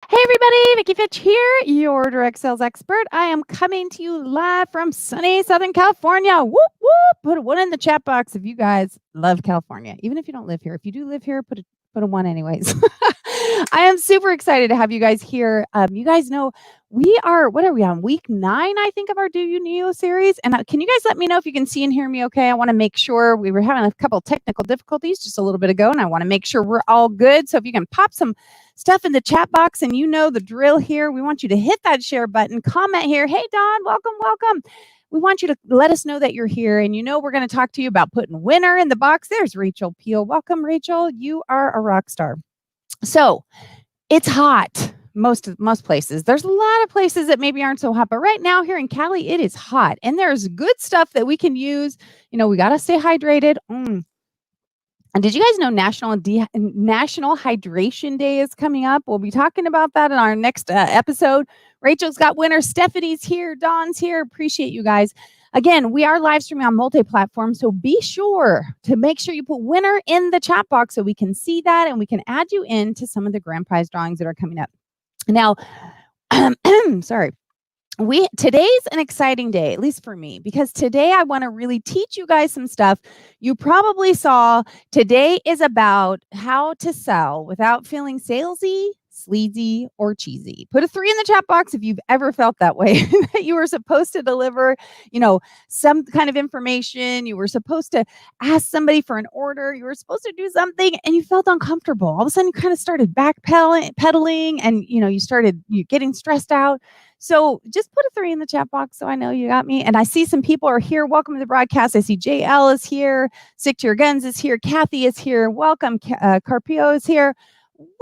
Hey everybody, Vicki Fitch here, your direct sales expert. I am coming to you live from sunny Southern California. Whoop, whoop. Put a one in the chat box if you guys love California. Even if you don't live here. If you do live here, put a one anyways. I am super excited to have you guys here. You guys know what are we on? Week 9, I think, of our Do You Neo series. And can you guys let me know if you can see and hear me okay? I want to make sure we were having a couple technical difficulties just a little bit ago, and I want to make sure we're all good. So if you can pop some stuff in the chat box, and you know the drill here. We want you to hit that share button, comment here. Hey, Don, welcome, welcome. We want you to let us know that you're here, and we're going to talk to you about putting winner in the box. There's Rachel Peel. Welcome, Rachel. You are a rock star. So it's hot. Most places. There's a lot of places that maybe aren't so hot, but right now here in Cali, it is hot, and there's good stuff that we can use. We got to stay hydrated. And did you guys know National Hydration Day is coming up? We'll be talking about that in our next episode. Rachel's got winners. Stephanie's here. Dawn's here. Appreciate you guys. Again, we are live streaming on multi-platform, so be sure to make sure you put winner in the chat box so we can see that and we can add you into some of the grand prize drawings that are coming up. Now, sorry. Today's an exciting day, at least for me, because today I want to really teach you guys some stuff. You probably saw today is about how to sell without feeling salesy, sleazy, or cheesy. Put a 3 in the chat box if you've ever felt that way, that you were supposed to deliver, some kind of information. You were supposed to ask somebody for an order. You were supposed to do something and you felt uncomfortable. All of a sudden you kind of started backpedaling and, you getting stressed out. So just put a 3 in the chat box so I know you got me. And I see some people are here. Welcome to the broadcast. I see JL is here. Stick to Your Guns is here. Kathy is here. Welcome. Carpio is here.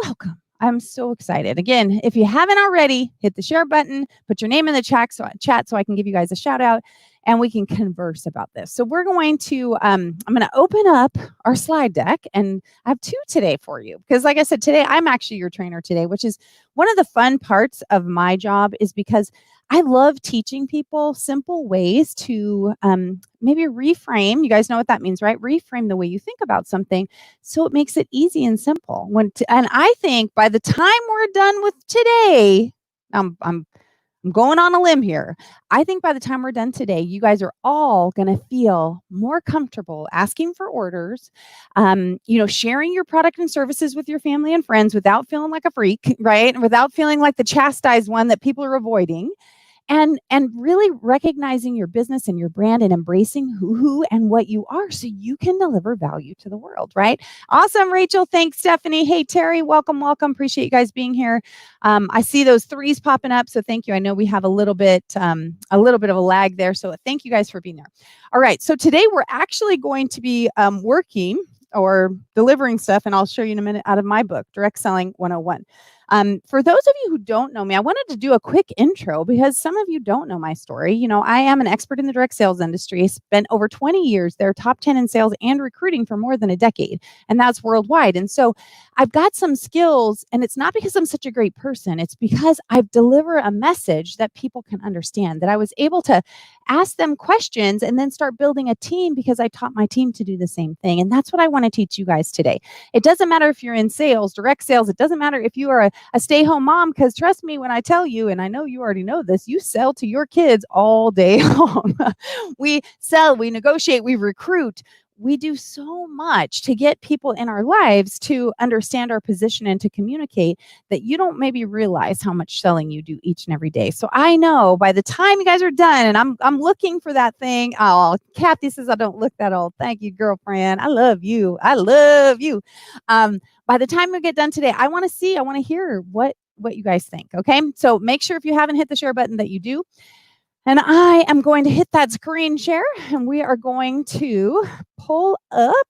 Welcome. I'm so excited. Again, if you haven't already, hit the share button, put your name in the chat so I can give you guys a shout out and we can converse about this. So we're going to, I'm going to open up our slide deck, and I have 2 today for you. Because like I said, today, I'm actually your trainer today, which is one of the fun parts of my job, is because I love teaching people simple ways to maybe reframe. You guys know what that means, right? Reframe the way you think about something so it makes it easy and simple. And I think by the time we're done with today, I'm going on a limb here. I think by the time we're done today, you guys are all going to feel more comfortable asking for orders, sharing your product and services with your family and friends without feeling like a freak, right? And without feeling like the chastised one that people are avoiding. And really recognizing your business and your brand and embracing who and what you are so you can deliver value to the world, right? Awesome, Rachel. Thanks, Stephanie. Hey, Terry, welcome. Appreciate you guys being here. I see those 3s popping up, so thank you. I know we have a little bit of a lag there, so thank you guys for being there. All right, so today we're actually going to be working or delivering stuff, and I'll show you in a minute, out of my book, Direct Selling 101. For those of you who don't know me, I wanted to do a quick intro because some of you don't know my story. I am an expert in the direct sales industry. I spent over 20 years there, top 10 in sales and recruiting for more than a decade, and that's worldwide. And so I've got some skills, and it's not because I'm such a great person. It's because I deliver a message that people can understand, that I was able to ask them questions and then start building a team because I taught my team to do the same thing. And that's what I want to teach you guys today. It doesn't matter if you're in sales, direct sales. It doesn't matter if you are a stay-home mom, because trust me when I tell you, and I know you already know this, you sell to your kids all day long. We sell, we negotiate, we recruit. We do so much to get people in our lives to understand our position and to communicate that you don't maybe realize how much selling you do each and every day. So I know by the time you guys are done, and I'm looking for that thing. Oh, Kathy says I don't look that old. Thank you, girlfriend. I love you. I love you. By the time we get done today, I want to hear what you guys think. Okay. So make sure if you haven't hit the share button that you do. And I am going to hit that screen share, and we are going to pull up.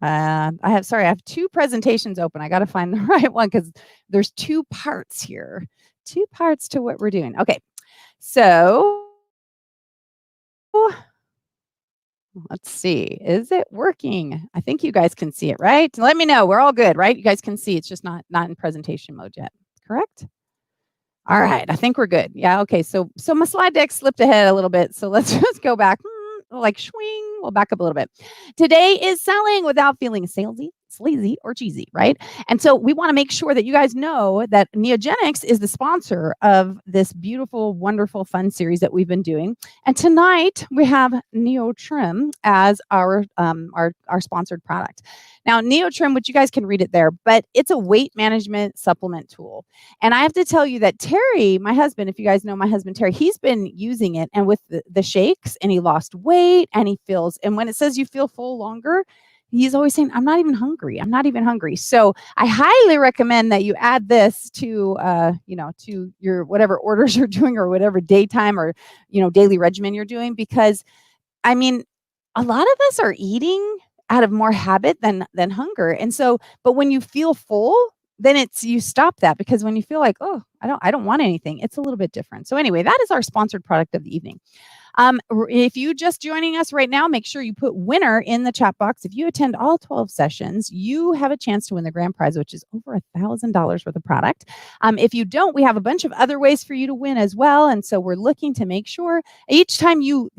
I have 2 presentations open. I got to find the right one because there's 2 parts here, 2 parts to what we're doing. Okay. So let's see. Is it working? I think you guys can see it, right? Let me know. We're all good, right? You guys can see. It's just not in presentation mode yet. Correct? All right, I think we're good. Yeah, okay. So my slide deck slipped ahead a little bit. So let's just go back. Like swing. We'll back up a little bit. Today is selling without feeling salesy, sleazy or cheesy, right? And so we want to make sure that you guys know that Neogenics is the sponsor of this beautiful, wonderful, fun series that we've been doing. And tonight we have Neo Trim as our sponsored product. Now, Neo Trim, which you guys can read it there, but it's a weight management supplement tool. And I have to tell you that Terry, my husband, if you guys know my husband Terry, he's been using it and with the shakes, and he lost weight, and he feels, and when it says you feel full longer, he's always saying, I'm not even hungry. I'm not even hungry. So I highly recommend that you add this to, to your whatever orders you're doing or whatever daytime or, daily regimen you're doing, because I mean, a lot of us are eating out of more habit than hunger. And so, but when you feel full, then you stop that, because when you feel like, oh, I don't want anything, it's a little bit different. So anyway, that is our sponsored product of the evening. If you just joining us right now, make sure you put winner in the chat box. If you attend all 12 sessions, you have a chance to win the grand prize, which is over $1,000 worth of product. If you don't, we have a bunch of other ways for you to win as well. And so we're looking to make sure each time you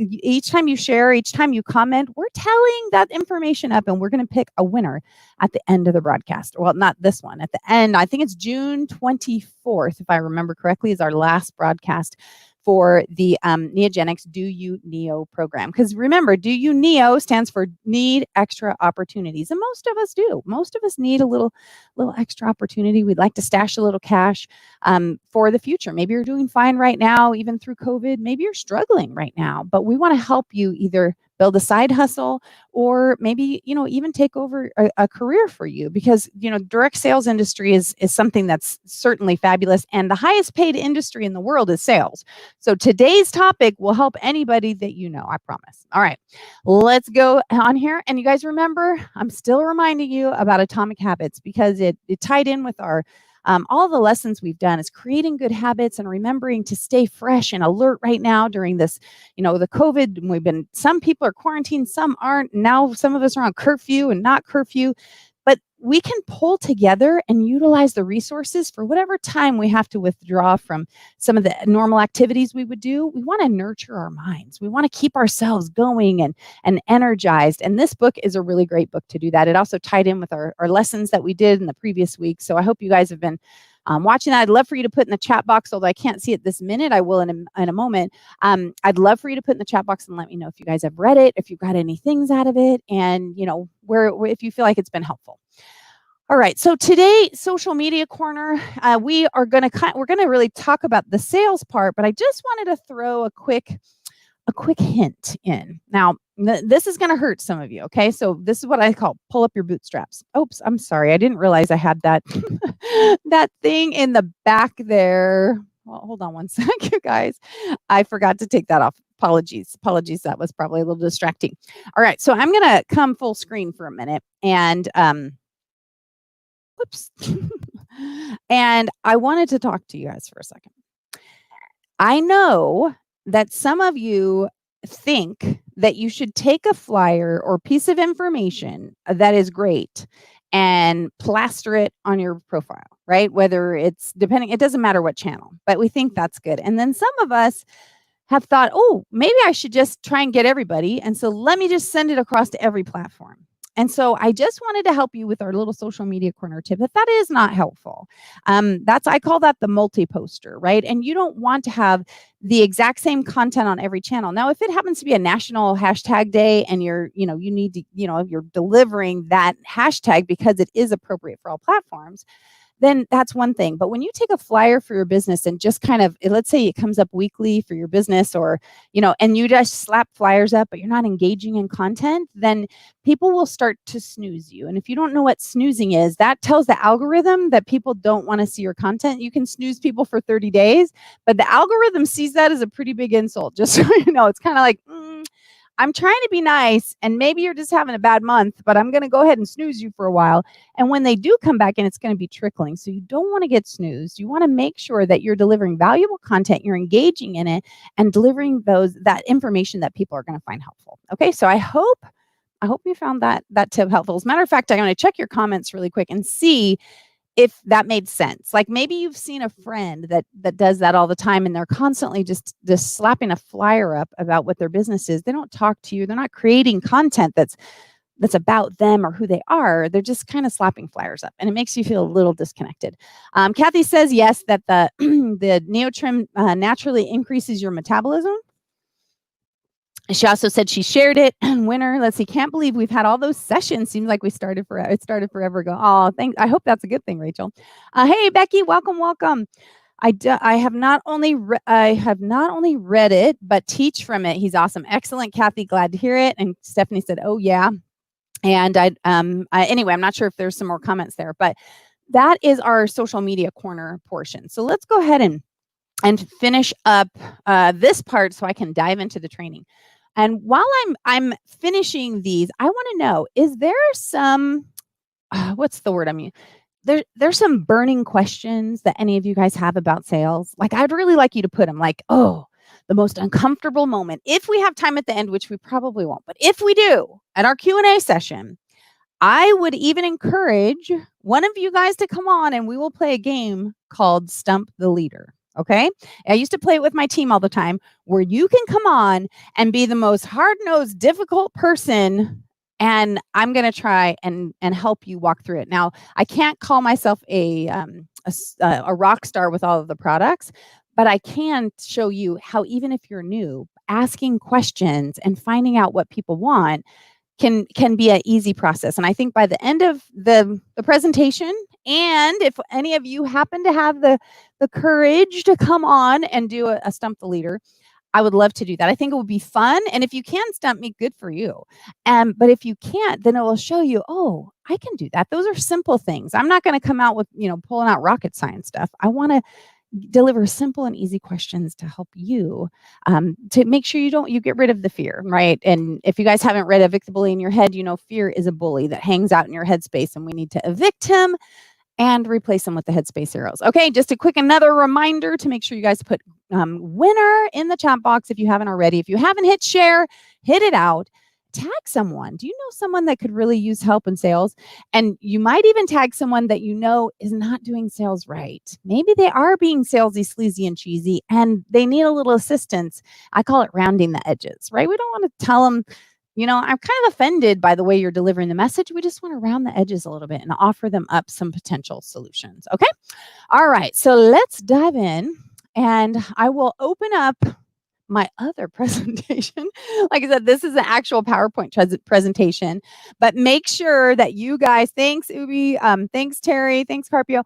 share, each time you comment, we're telling that information up, and we're going to pick a winner at the end of the broadcast. Well, not this one. At the end, I think it's June 24th, if I remember correctly, is our last broadcast for the Neogenics Do You Neo program. Because remember, Do You Neo stands for need extra opportunities. And most of us do. Most of us need a little extra opportunity. We'd like to stash a little cash for the future. Maybe you're doing fine right now, even through COVID. Maybe you're struggling right now, but we want to help you either build a side hustle, or maybe, even take over a career for you, because, direct sales industry is something that's certainly fabulous. And the highest paid industry in the world is sales. So today's topic will help anybody that I promise. All right, let's go on here. And you guys remember, I'm still reminding you about Atomic Habits, because it tied in with our all the lessons we've done is creating good habits and remembering to stay fresh and alert right now during this, the COVID. Some people are quarantined, some aren't. Now some of us are on curfew and not curfew. But we can pull together and utilize the resources for whatever time we have to withdraw from some of the normal activities we would do. We want to nurture our minds. We want to keep ourselves going and energized. And this book is a really great book to do that. It also tied in with our lessons that we did in the previous week. So I hope you guys have been watching that. I'd love for you to put in the chat box, although I can't see it this minute. I will in a moment. I'd love for you to put in the chat box and let me know if you guys have read it, if you've got any things out of it, and where if you feel like it's been helpful. All right. So today, social media corner, we're going to really talk about the sales part, but I just wanted to throw a quick hint in. Now, this is going to hurt some of you. Okay. So this is what I call pull up your bootstraps. Oops. I'm sorry. I didn't realize I had that, that thing in the back there. Well, hold on one sec, you guys. I forgot to take that off. Apologies. That was probably a little distracting. All right. So I'm going to come full screen for a minute, and, whoops. And I wanted to talk to you guys for a second. I know that some of you think that you should take a flyer or piece of information that is great and plaster it on your profile, right? Whether it's it doesn't matter what channel, but we think that's good. And then some of us have thought, oh, maybe I should just try and get everybody. And so let me just send it across to every platform. And so I just wanted to help you with our little social media corner tip. If that is not helpful, I call that the multi-poster, right? And you don't want to have the exact same content on every channel. Now, if it happens to be a national hashtag day and you need to, you're delivering that hashtag because it is appropriate for all platforms, then that's one thing. But when you take a flyer for your business and just kind of, let's say it comes up weekly for your business, or, and you just slap flyers up, but you're not engaging in content, then people will start to snooze you. And if you don't know what snoozing is, that tells the algorithm that people don't want to see your content. You can snooze people for 30 days, but the algorithm sees that as a pretty big insult. Just so you know, it's kind of like, I'm trying to be nice, and maybe you're just having a bad month, but I'm going to go ahead and snooze you for a while. And when they do come back in, it's going to be trickling. So you don't want to get snoozed. You want to make sure that you're delivering valuable content, you're engaging in it, and delivering that information that people are going to find helpful. Okay, so I hope you found that tip helpful. As a matter of fact, I'm going to check your comments really quick and see if that made sense. Like maybe you've seen a friend that does that all the time, and they're constantly just slapping a flyer up about what their business is. They don't talk to you. They're not creating content that's that's about them or who they are. They're just kind of slapping flyers up, and it makes you feel a little disconnected. Kathy says yes, that the the Neotrim naturally increases your metabolism. She also said she shared it. Winner, let's see, can't believe we've had all those sessions. Seems like it started forever ago. Oh, thanks. I hope that's a good thing, Rachel. Hey, Becky, welcome. I have not only read it, but teach from it. He's awesome. Excellent, Kathy. Glad to hear it. And Stephanie said, oh, yeah. And anyway, I'm not sure if there's some more comments there, but that is our social media corner portion. So let's go ahead and finish up this part so I can dive into the training. And while I'm finishing these, I want to know, is there some what's the word I mean? There's some burning questions that any of you guys have about sales. Like, I'd really like you to put them, like, oh, the most uncomfortable moment. If we have time at the end, which we probably won't, but if we do at our Q&A session, I would even encourage one of you guys to come on and we will play a game called Stump the Leader. Okay. I used to play it with my team all the time, where you can come on and be the most hard-nosed, difficult person, and I'm going to try and help you walk through it. Now, I can't call myself a rock star with all of the products, but I can show you how, even if you're new, asking questions and finding out what people want can be an easy process. And I think by the end of the presentation, and if any of you happen to have the courage to come on and do a Stump the Leader, I would love to do that. I think it would be fun. And if you can stump me, good for you. But if you can't, then it will show you, oh, I can do that. Those are simple things. I'm not going to come out with, pulling out rocket science stuff. I want to deliver simple and easy questions to help you to make sure you get rid of the fear, right? And if you guys haven't read Evict the Bully in Your Head, fear is a bully that hangs out in your headspace, and we need to evict him and replace them with the headspace heroes. Okay, just another reminder to make sure you guys put winner in the chat box if you haven't already. If you haven't hit share, hit it out. Tag someone. Do you know someone that could really use help in sales? And you might even tag someone that is not doing sales right. Maybe they are being salesy, sleazy, and cheesy, and they need a little assistance. I call it rounding the edges, right? We don't want to tell them, I'm kind of offended by the way you're delivering the message. We just want to round the edges a little bit and offer them up some potential solutions. Okay. All right. So let's dive in, and I will open up my other presentation. Like I said, this is an actual PowerPoint presentation, but make sure that you guys, thanks Ubi, thanks Terry, thanks Carpio,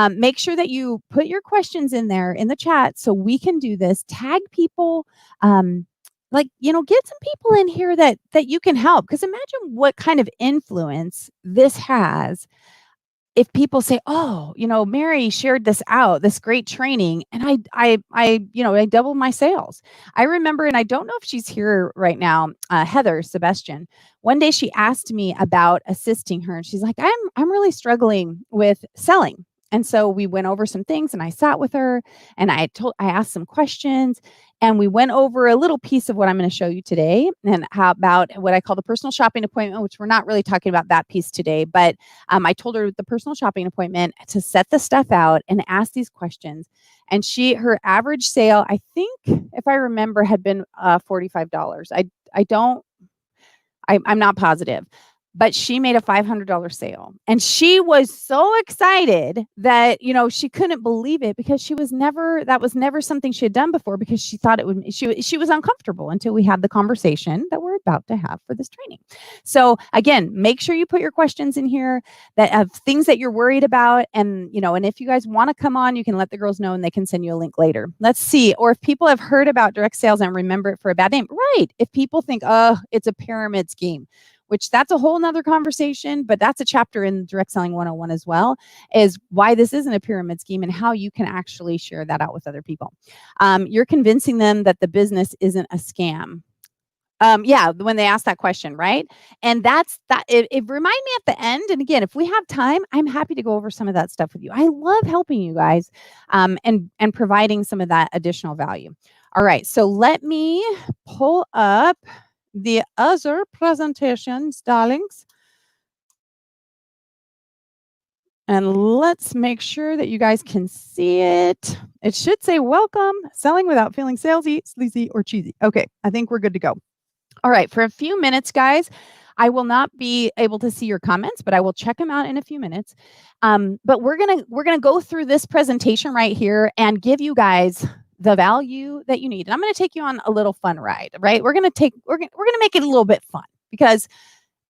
make sure that you put your questions in there in the chat so we can do this. Tag people, get some people in here that you can help, because imagine what kind of influence this has if people say, oh, Mary shared this great training, and I doubled my sales. I remember, and I don't know if she's here right now, Heather Sebastian. One day she asked me about assisting her, and she's like, I'm really struggling with selling. And so we went over some things, and I sat with her, and I asked some questions, and we went over a little piece of what I'm going to show you today, and how about what I call the personal shopping appointment, which we're not really talking about that piece today, but I told her the personal shopping appointment to set the stuff out and ask these questions. And her average sale, I think, if I remember, had been $45. I'm not positive, but she made a $500 sale, and she was so excited that, she couldn't believe it, because that was never something she had done before, because she thought she was uncomfortable until we had the conversation that we're about to have for this training. So again, make sure you put your questions in here that have things that you're worried about. And, and if you guys want to come on, you can let the girls know and they can send you a link later. Let's see. Or if people have heard about direct sales and remember it for a bad name, right? If people think, oh, it's a pyramid scheme, which that's a whole nother conversation, but that's a chapter in Direct Selling 101 as well, is why this isn't a pyramid scheme and how you can actually share that out with other people. You're convincing them that the business isn't a scam. When they ask that question, right? And it remind me at the end. And again, if we have time, I'm happy to go over some of that stuff with you. I love helping you guys and providing some of that additional value. All right, so let me pull up the other presentations, darlings. And let's make sure that you guys can see it. It should say, welcome, selling without feeling salesy, sleazy, or cheesy. Okay, I think we're good to go. All right, for a few minutes, guys, I will not be able to see your comments, but I will check them out in a few minutes. But we're gonna go through this presentation right here and give you guys the value that you need. And I'm going to take you on a little fun ride, right? We're going to make it a little bit fun, because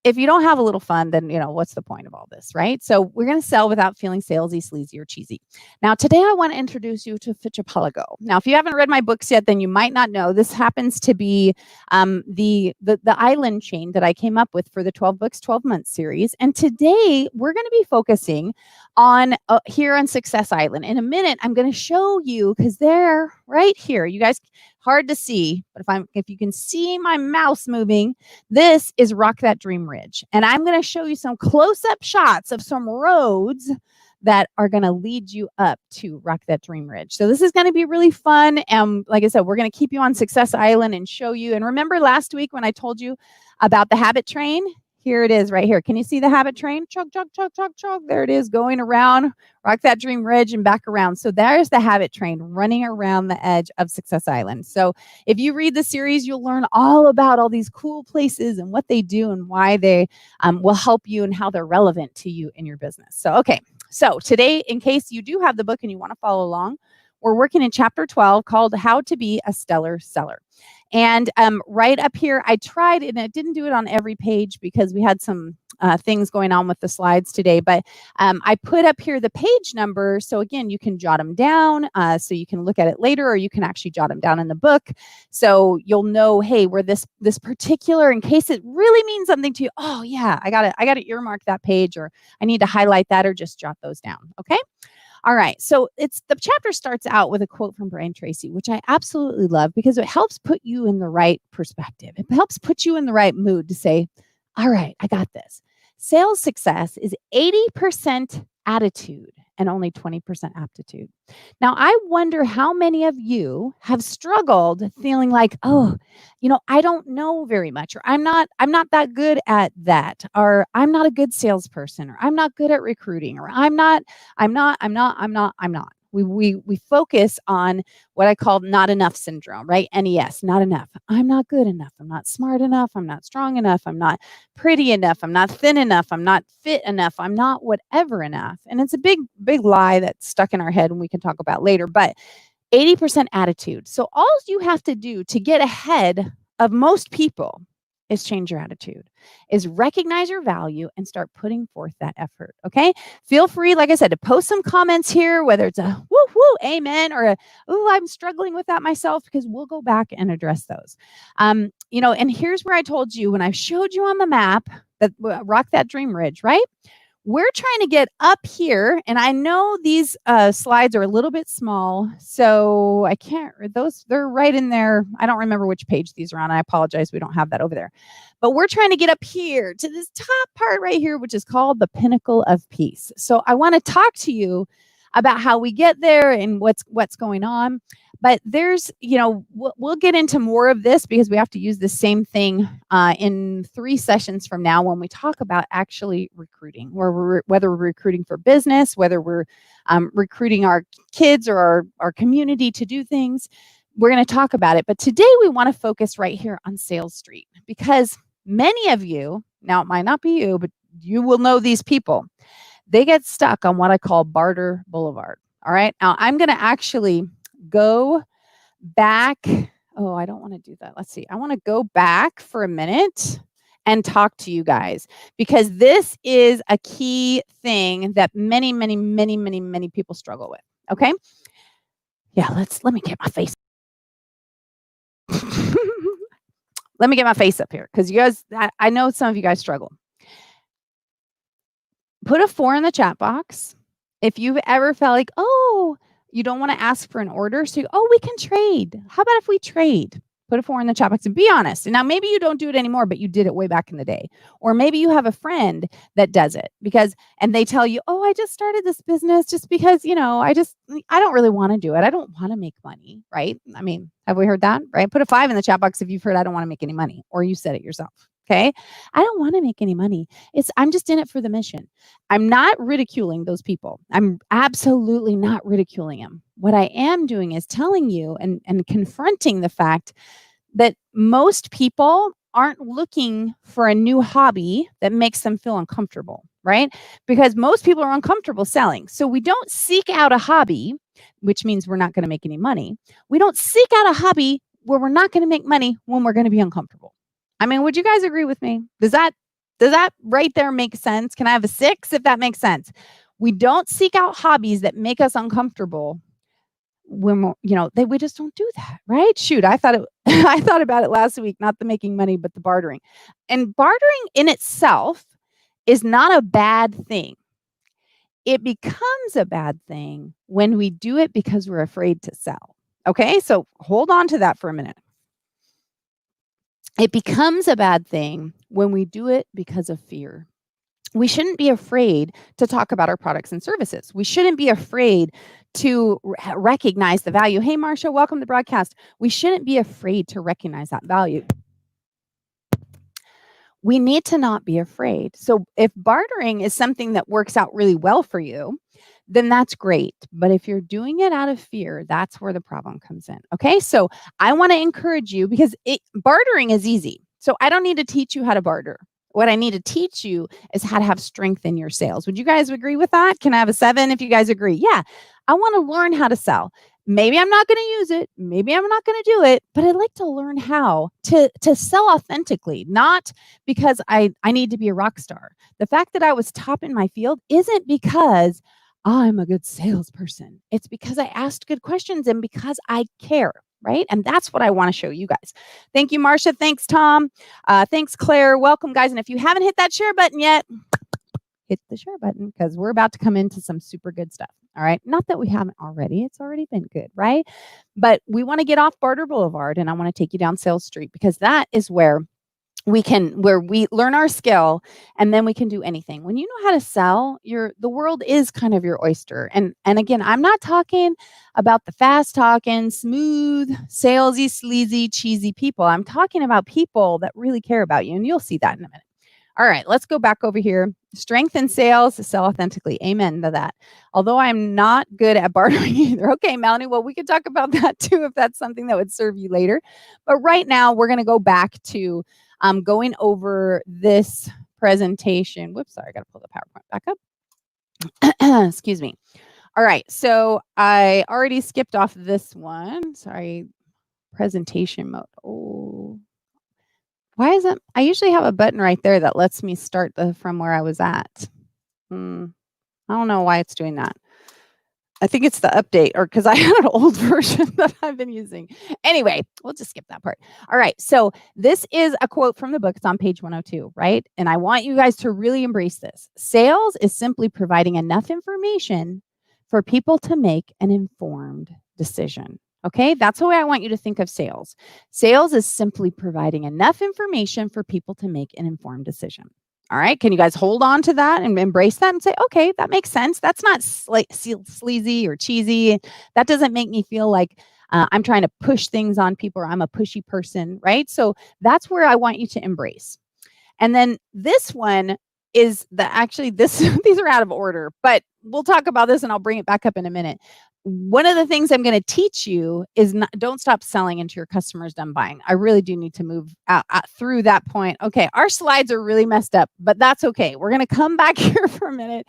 if you don't have a little fun, then, what's the point of all this, right? So we're going to sell without feeling salesy, sleazy, or cheesy. Now, today I want to introduce you to Fichapalago. Now, if you haven't read my books yet, then you might not know. This happens to be the island chain that I came up with for the 12 Books, 12 Months series. And today we're going to be focusing on here on Success Island. In a minute, I'm going to show you, because they're right here. You guys, hard to see, but if you can see my mouse moving, this is Rock That Dream Ridge. And I'm going to show you some close-up shots of some roads that are going to lead you up to Rock That Dream Ridge. So this is going to be really fun. And like I said, we're going to keep you on Success Island and show you. And remember last week when I told you about the habit train? Here it is right here. Can you see the habit train? Chug, chug, chug, chug, chug. There it is, going around Rock That Dream Ridge and back around. So there's the habit train running around the edge of Success Island. So if you read the series, you'll learn all about all these cool places and what they do and why they will help you and how they're relevant to you in your business. So, okay. So today, in case you do have the book and you want to follow along, we're working in chapter 12 called How to Be a Stellar Seller. And right up here, I tried, and I didn't do it on every page because we had some things going on with the slides today, but I put up here the page number. So again, you can jot them down so you can look at it later, or you can actually jot them down in the book. So you'll know, hey, where this particular, in case it really means something to you, oh yeah, I got to earmark that page, or I need to highlight that, or just jot those down. Okay. All right. So the chapter starts out with a quote from Brian Tracy, which I absolutely love because it helps put you in the right perspective. It helps put you in the right mood to say, all right, I got this. Sales success is 80% attitude and only 20% aptitude. Now, I wonder how many of you have struggled feeling like, oh, I don't know very much, or I'm not that good at that, or I'm not a good salesperson, or I'm not good at recruiting, or I'm not. We focus on what I call not enough syndrome, right? NES, not enough. I'm not good enough. I'm not smart enough. I'm not strong enough. I'm not pretty enough. I'm not thin enough. I'm not fit enough. I'm not whatever enough. And it's a big, big lie that's stuck in our head and we can talk about later, but 80% attitude. So all you have to do to get ahead of most people is change your attitude, is recognize your value and start putting forth that effort. Okay. Feel free, like I said, to post some comments here, whether it's a woo woo, amen, or I'm struggling with that myself, because we'll go back and address those. And here's where I told you when I showed you on the map that Rock That Dream Ridge, right? We're trying to get up here, and I know these slides are a little bit small, so I can't, they're right in there. I don't remember which page these are on. I apologize. We don't have that over there. But we're trying to get up here to this top part right here, which is called the pinnacle of peace. So I want to talk to you about how we get there and what's going on. But there's, we'll get into more of this because we have to use the same thing in 3 sessions from now when we talk about actually recruiting, whether we're recruiting for business, whether we're recruiting our kids or our community to do things. We're going to talk about it. But today we want to focus right here on Sales Street, because many of you, now it might not be you, but you will know these people. They get stuck on what I call Barter Boulevard. All right. Now I'm going to actually go back. Oh, I don't want to do that. Let's see. I want to go back for a minute and talk to you guys, because this is a key thing that many, many, many, many, many people struggle with. Okay. Yeah. Let me get my face. Let me get my face up here, because you guys, I know some of you guys struggle. Put a 4 in the chat box if you've ever felt like, oh, you don't want to ask for an order. So, we can trade. How about if we trade? Put a 4 in the chat box and be honest. And now maybe you don't do it anymore, but you did it way back in the day. Or maybe you have a friend that does it and they tell you, I just started this business just because, I don't really want to do it. I don't want to make money, right? I mean, have we heard that, right? Put a 5 in the chat box if you've heard, I don't want to make any money, or you said it yourself. Okay. I don't want to make any money. I'm just in it for the mission. I'm not ridiculing those people. I'm absolutely not ridiculing them. What I am doing is telling you and confronting the fact that most people aren't looking for a new hobby that makes them feel uncomfortable, right? Because most people are uncomfortable selling. So we don't seek out a hobby, which means we're not going to make any money. We don't seek out a hobby where we're not going to make money when we're going to be uncomfortable. I mean, would you guys agree with me? Does that right there make sense? Can I have a 6 if that makes sense? We don't seek out hobbies that make us uncomfortable when we just don't do that, right? Shoot, I thought it I thought about it last week, not the making money, but the bartering. And bartering in itself is not a bad thing. It becomes a bad thing when we do it because we're afraid to sell. Okay? So hold on to that for a minute. It becomes a bad thing when we do it because of fear. We shouldn't be afraid to talk about our products and services. We shouldn't be afraid to recognize the value. Hey, Marsha, welcome to the broadcast. We shouldn't be afraid to recognize that value. We need to not be afraid. So if bartering is something that works out really well for you, then that's great. But if you're doing it out of fear, that's where the problem comes in. Okay. So I want to encourage you because bartering is easy. So I don't need to teach you how to barter. What I need to teach you is how to have strength in your sales. Would you guys agree with that? Can I have a 7 if you guys agree? Yeah. I want to learn how to sell. Maybe I'm not going to use it. Maybe I'm not going to do it, but I'd like to learn how to sell authentically, not because I need to be a rock star. The fact that I was top in my field isn't because I'm a good salesperson. It's because I asked good questions and because I care, right? And that's what I want to show you guys. Thank you, Marsha. Thanks, Tom. Thanks, Claire. Welcome, guys. And if you haven't hit that share button yet, hit the share button because we're about to come into some super good stuff. All right. Not that we haven't already. It's already been good, right? But we want to get off Barter Boulevard and I want to take you down Sales Street because that is where we learn our skill and then we can do anything. When you know how to sell, the world is kind of your oyster. And again, I'm not talking about the fast talking, smooth, salesy, sleazy, cheesy people. I'm talking about people that really care about you. And you'll see that in a minute. All right, let's go back over here. Strength in sales, sell authentically. Amen to that. Although I'm not good at bartering either. Okay, Melanie, well, we could talk about that too if that's something that would serve you later. But right now, we're going to go back to going over this presentation. Whoops, sorry, I got to pull the PowerPoint back up. Excuse me. All right, so I already skipped off this one. Sorry, presentation mode. Oh. Why is it? I usually have a button right there that lets me start from where I was at. I don't know why it's doing that. I think it's the update or because I had an old version that I've been using. Anyway, we'll just skip that part. All right. So this is a quote from the book. It's on page 102, right? And I want you guys to really embrace this. Sales is simply providing enough information for people to make an informed decision. Okay, that's the way I want you to think of sales. Sales is simply providing enough information for people to make an informed decision. All right, can you guys hold on to that and embrace that and say, okay, that makes sense. That's not sleazy or cheesy. That doesn't make me feel like I'm trying to push things on people or I'm a pushy person, right? So that's where I want you to embrace. And then this one is these are out of order, but we'll talk about this and I'll bring it back up in a minute. One of the things I'm going to teach you is don't stop selling until your customer's done buying. I really do need to move out through that point. Okay, our slides are really messed up, but that's okay. We're going to come back here for a minute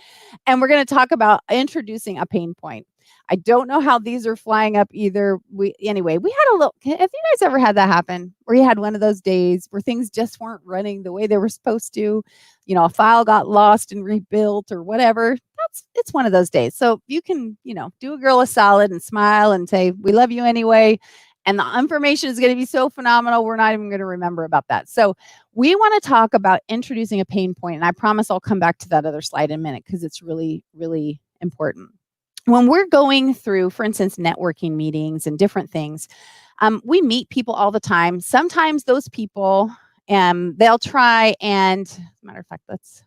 and we're going to talk about introducing a pain point. I don't know how these are flying up either. We had a little, have you guys ever had that happen where you had one of those days where things just weren't running the way they were supposed to? You know, a file got lost and rebuilt or whatever. It's one of those days. So you can, do a girl a solid and smile and say, we love you anyway. And the information is going to be so phenomenal. We're not even going to remember about that. So we want to talk about introducing a pain point. And I promise I'll come back to that other slide in a minute because it's really, really important. When we're going through, for instance, networking meetings and different things, we meet people all the time. Sometimes those people, they'll try and, as a matter of fact, let's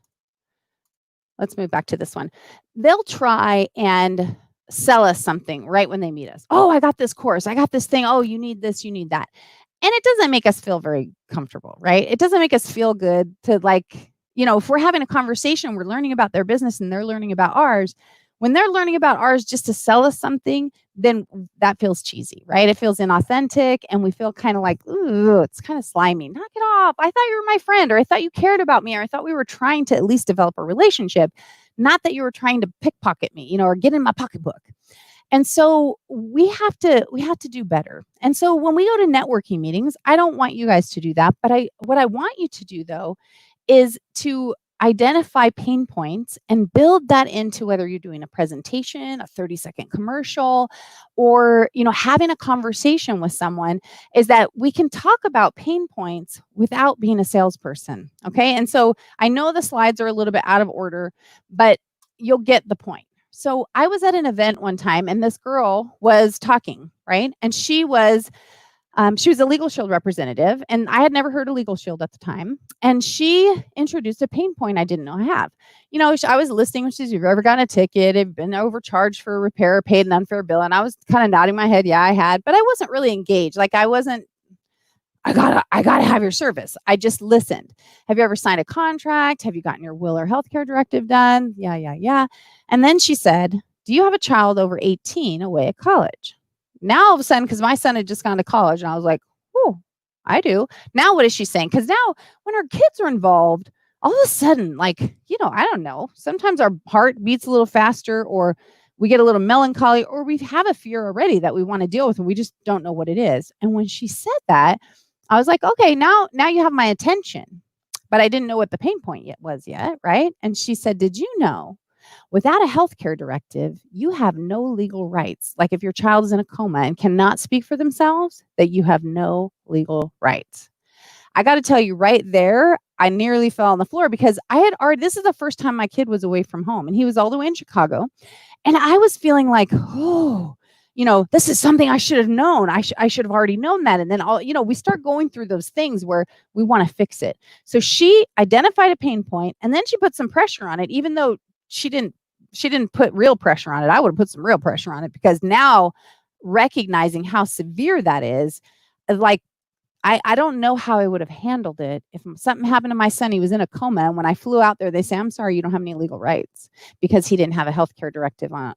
move back to this one. They'll try and sell us something right when they meet us. Oh, I got this course. I got this thing. Oh, you need this, you need that. And it doesn't make us feel very comfortable, right? It doesn't make us feel good to if we're having a conversation, we're learning about their business and they're learning about ours. When they're learning about ours just to sell us something, then that feels cheesy, right? It feels inauthentic and we feel kind of like, ooh, it's kind of slimy. Knock it off. I thought you were my friend, or I thought you cared about me, or I thought we were trying to at least develop a relationship, not that you were trying to pickpocket me, or get in my pocketbook. And so we have to do better. And so when we go to networking meetings, I don't want you guys to do that, but what I want you to do though is to identify pain points and build that into whether you're doing a presentation, a 30-second commercial, or having a conversation with someone, is that we can talk about pain points without being a salesperson. Okay? And so I know the slides are a little bit out of order, but you'll get the point. So I was at an event one time and this girl was talking, right? And she was a Legal Shield representative, and I had never heard of Legal Shield at the time. And she introduced a pain point I didn't know I have. I was listening when she's, "Have you ever gotten a ticket? Have been overcharged for a repair, paid an unfair bill?" And I was kind of nodding my head, yeah, I had, but I wasn't really engaged. Like I wasn't, I gotta have your service. I just listened. "Have you ever signed a contract? Have you gotten your will or healthcare directive done?" Yeah, yeah, yeah. And then she said, "Do you have a child over 18 away at college?" Now all of a sudden, because my son had just gone to college, and I was like, "Oh, I do." Now what is she saying? Because now when our kids are involved, all of a sudden, like, I don't know, sometimes our heart beats a little faster, or we get a little melancholy, or we have a fear already that we want to deal with, and we just don't know what it is. And when she said that, I was like, "Okay, now you have my attention." But I didn't know what the pain point was yet, right? And she said, "Did you know without a healthcare directive, you have no legal rights? Like if your child is in a coma and cannot speak for themselves, that you have no legal rights." I got to tell you right there, I nearly fell on the floor because this is the first time my kid was away from home, and he was all the way in Chicago. And I was feeling like, oh, this is something I should have known. I should have already known that. And then we start going through those things where we want to fix it. So she identified a pain point, and then she put some pressure on it, even though she didn't put real pressure on it. I would have put some real pressure on it, because now recognizing how severe that is, like, I don't know how I would have handled it if something happened to my son. He was in a coma, and when I flew out there, they say, "I'm sorry, you don't have any legal rights," because he didn't have a healthcare directive on,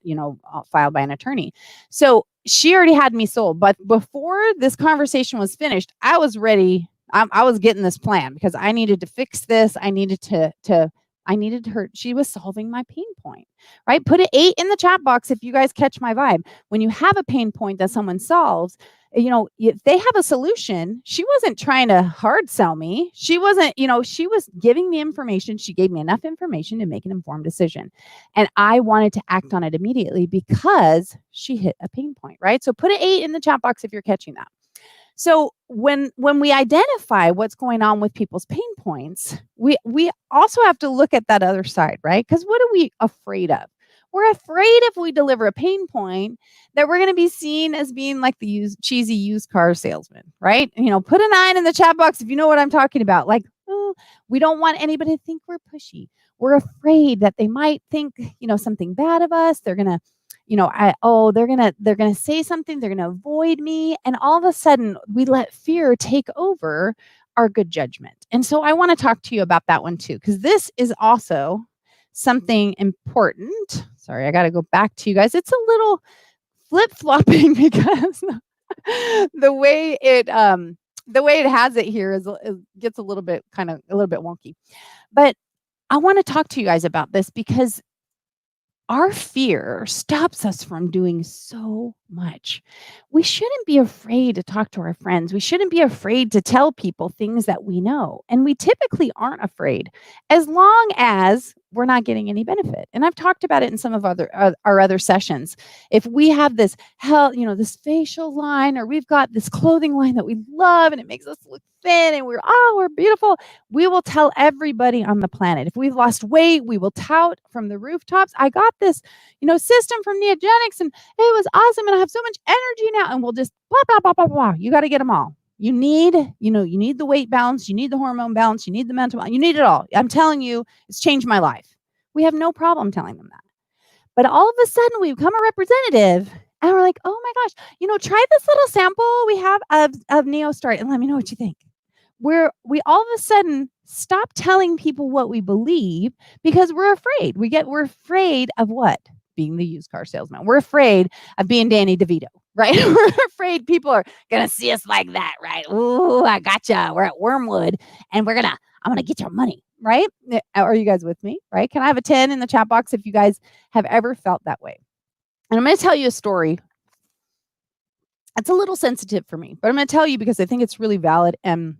filed by an attorney. So she already had me sold. But before this conversation was finished, I was ready. I was getting this plan because I needed to fix this. I needed I needed her. She was solving my pain point, right? Put an 8 in the chat box if you guys catch my vibe. When you have a pain point that someone solves, if they have a solution. She wasn't trying to hard sell me. She wasn't, she was giving me information. She gave me enough information to make an informed decision. And I wanted to act on it immediately because she hit a pain point, right? So put an 8 in the chat box if you're catching that. So when we identify what's going on with people's pain points, we also have to look at that other side, right? Because what are we afraid of? We're afraid if we deliver a pain point that we're going to be seen as being like the cheesy used car salesman, right? Put a 9 in the chat box if you know what I'm talking about. Like, oh, we don't want anybody to think we're pushy. We're afraid that they might think, something bad of us. They're going to, they're going to say something. They're going to avoid me. And all of a sudden we let fear take over our good judgment. And so I want to talk to you about that one too, because this is also something important. Sorry, I got to go back to you guys. It's a little flip-flopping because the way it has it here it gets a little bit wonky. But I want to talk to you guys about this because our fear stops us from doing so much. We shouldn't be afraid to talk to our friends. We shouldn't be afraid to tell people things that we know. And we typically aren't afraid as long as we're not getting any benefit. And I've talked about it in some of our other sessions. If we have this this facial line, or we've got this clothing line that we love and it makes us look thin and we're beautiful, we will tell everybody on the planet. If we've lost weight, we will tout from the rooftops, "I got this, system from Neogenics and it was awesome and I have so much energy now." And we'll just blah, blah, blah, blah, blah. You got to get them all. You need, you need the weight balance, you need the hormone balance, you need the mental balance, you need it all. I'm telling you, it's changed my life. We have no problem telling them that. But all of a sudden we become a representative and we're like, "Oh my gosh, try this little sample we have of NeoStart and let me know what you think." We all of a sudden stop telling people what we believe because we're afraid. We're afraid of what? being the used car salesman. We're afraid of being Danny DeVito, right? We're afraid people are going to see us like that, right? Ooh, I gotcha. We're at Wormwood and I'm going to get your money, right? Are you guys with me, right? Can I have a 10 in the chat box if you guys have ever felt that way? And I'm going to tell you a story. It's a little sensitive for me, but I'm going to tell you because I think it's really valid and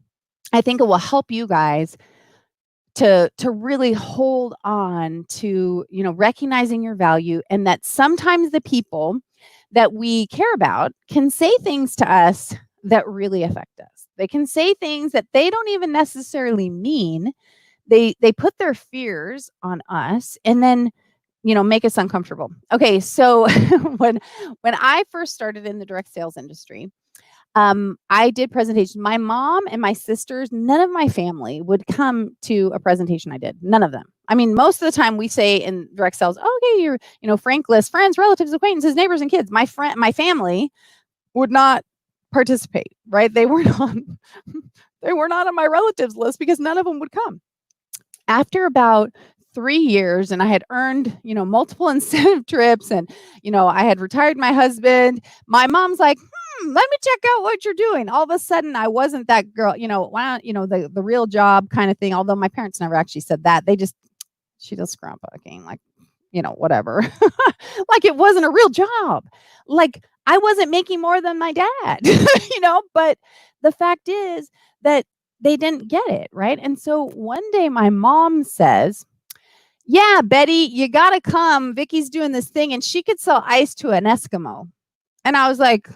I think it will help you guys to really hold on to, recognizing your value, and that sometimes the people that we care about can say things to us that really affect us. They can say things that they don't even necessarily mean. They put their fears on us and then make us uncomfortable. Okay, so when I first started in the direct sales industry, I did presentations. My mom and my sisters, none of my family would come to a presentation I did. None of them. I mean, most of the time we say in direct sales, okay, you're frank list, friends, relatives, acquaintances, neighbors, and kids. My family would not participate, right? They were not on my relatives list because none of them would come. After about 3 years, and I had earned, multiple incentive trips, and, I had retired my husband, my mom's like, let me check out what you're doing. All of a sudden, I wasn't that girl, the real job kind of thing. Although my parents never actually said that. She does scrapbooking, like, whatever. Like it wasn't a real job. Like I wasn't making more than my dad, but the fact is that they didn't get it, right? And so one day my mom says, yeah, Betty, you got to come. Vicky's doing this thing and she could sell ice to an Eskimo. And I was like,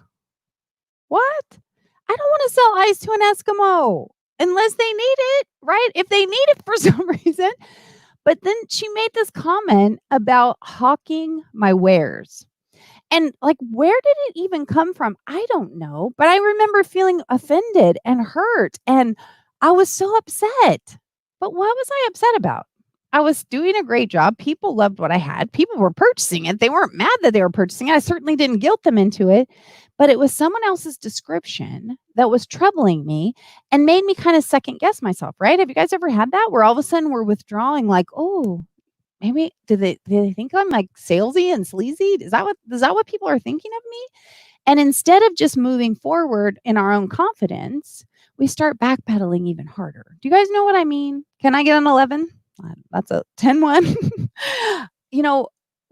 what? I don't want to sell ice to an Eskimo unless they need it, right? If they need it for some reason. But then she made this comment about hawking my wares. And like, where did it even come from? I don't know. But I remember feeling offended and hurt. And I was so upset. But what was I upset about? I was doing a great job. People loved what I had. People were purchasing it. They weren't mad that they were purchasing it. I certainly didn't guilt them into it. But it was someone else's description that was troubling me and made me kind of second guess myself, right? Have you guys ever had that where all of a sudden we're withdrawing like, oh, maybe do they think I'm like salesy and sleazy? Is that what people are thinking of me? And instead of just moving forward in our own confidence, we start backpedaling even harder. Do you guys know what I mean? Can I get an 11? That's a 10-1.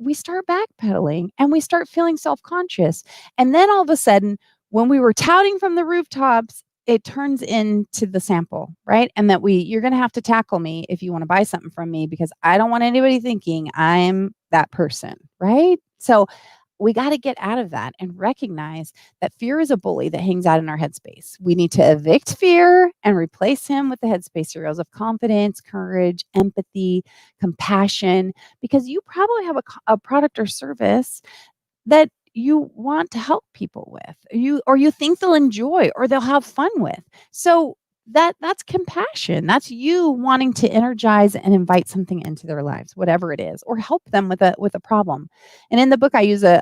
We start backpedaling and we start feeling self-conscious. And then all of a sudden, when we were touting from the rooftops, it turns into the sample, right? And that you're going to have to tackle me if you want to buy something from me because I don't want anybody thinking I'm that person, right? So we got to get out of that and recognize that fear is a bully that hangs out in our headspace. We need to evict fear and replace him with the headspace cereals of confidence, courage, empathy, compassion, because you probably have a product or service that you want to help people with, or you think they'll enjoy or they'll have fun with. So that's compassion. That's you wanting to energize and invite something into their lives, whatever it is, or help them with a problem. And in the book, I use a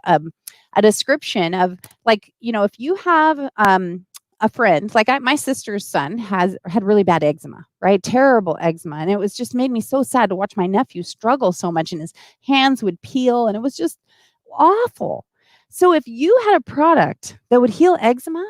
description of like, if you have a friend, like my sister's son had really bad eczema, right? Terrible eczema. And it was just made me so sad to watch my nephew struggle so much and his hands would peel and it was just awful. So if you had a product that would heal eczema,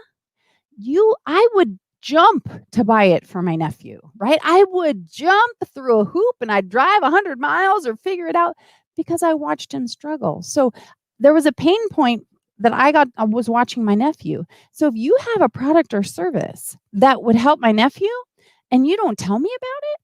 I would jump to buy it for my nephew, right? I would jump through a hoop and I'd drive 100 miles or figure it out because I watched him struggle. So there was a pain point that I was watching my nephew. So if you have a product or service that would help my nephew and you don't tell me about it,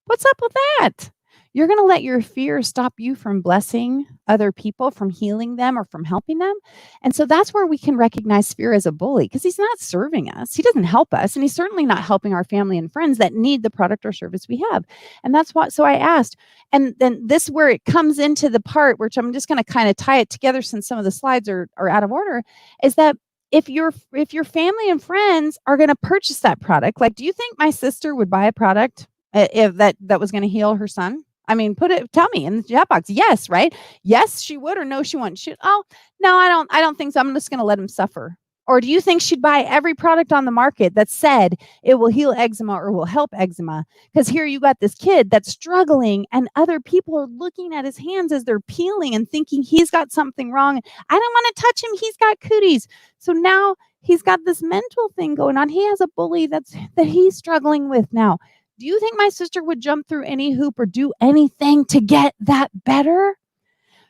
what's up with that? You're going to let your fear stop you from blessing other people, from healing them or from helping them. And so that's where we can recognize fear as a bully because he's not serving us. He doesn't help us. And he's certainly not helping our family and friends that need the product or service we have. And that's what, so I asked, and then this where it comes into the part, which I'm just going to kind of tie it together since some of the slides are out of order, is that if your family and friends are going to purchase that product, like, do you think my sister would buy a product if that was going to heal her son? I mean, tell me in the chat box. Yes, right? Yes, she would, or no, she wouldn't. No, I don't think so. I'm just going to let him suffer. Or do you think she'd buy every product on the market that said it will heal eczema or will help eczema? Because here you got this kid that's struggling and other people are looking at his hands as they're peeling and thinking he's got something wrong. I don't want to touch him. He's got cooties. So now he's got this mental thing going on. He has a bully that he's struggling with now. Do you think my sister would jump through any hoop or do anything to get that better?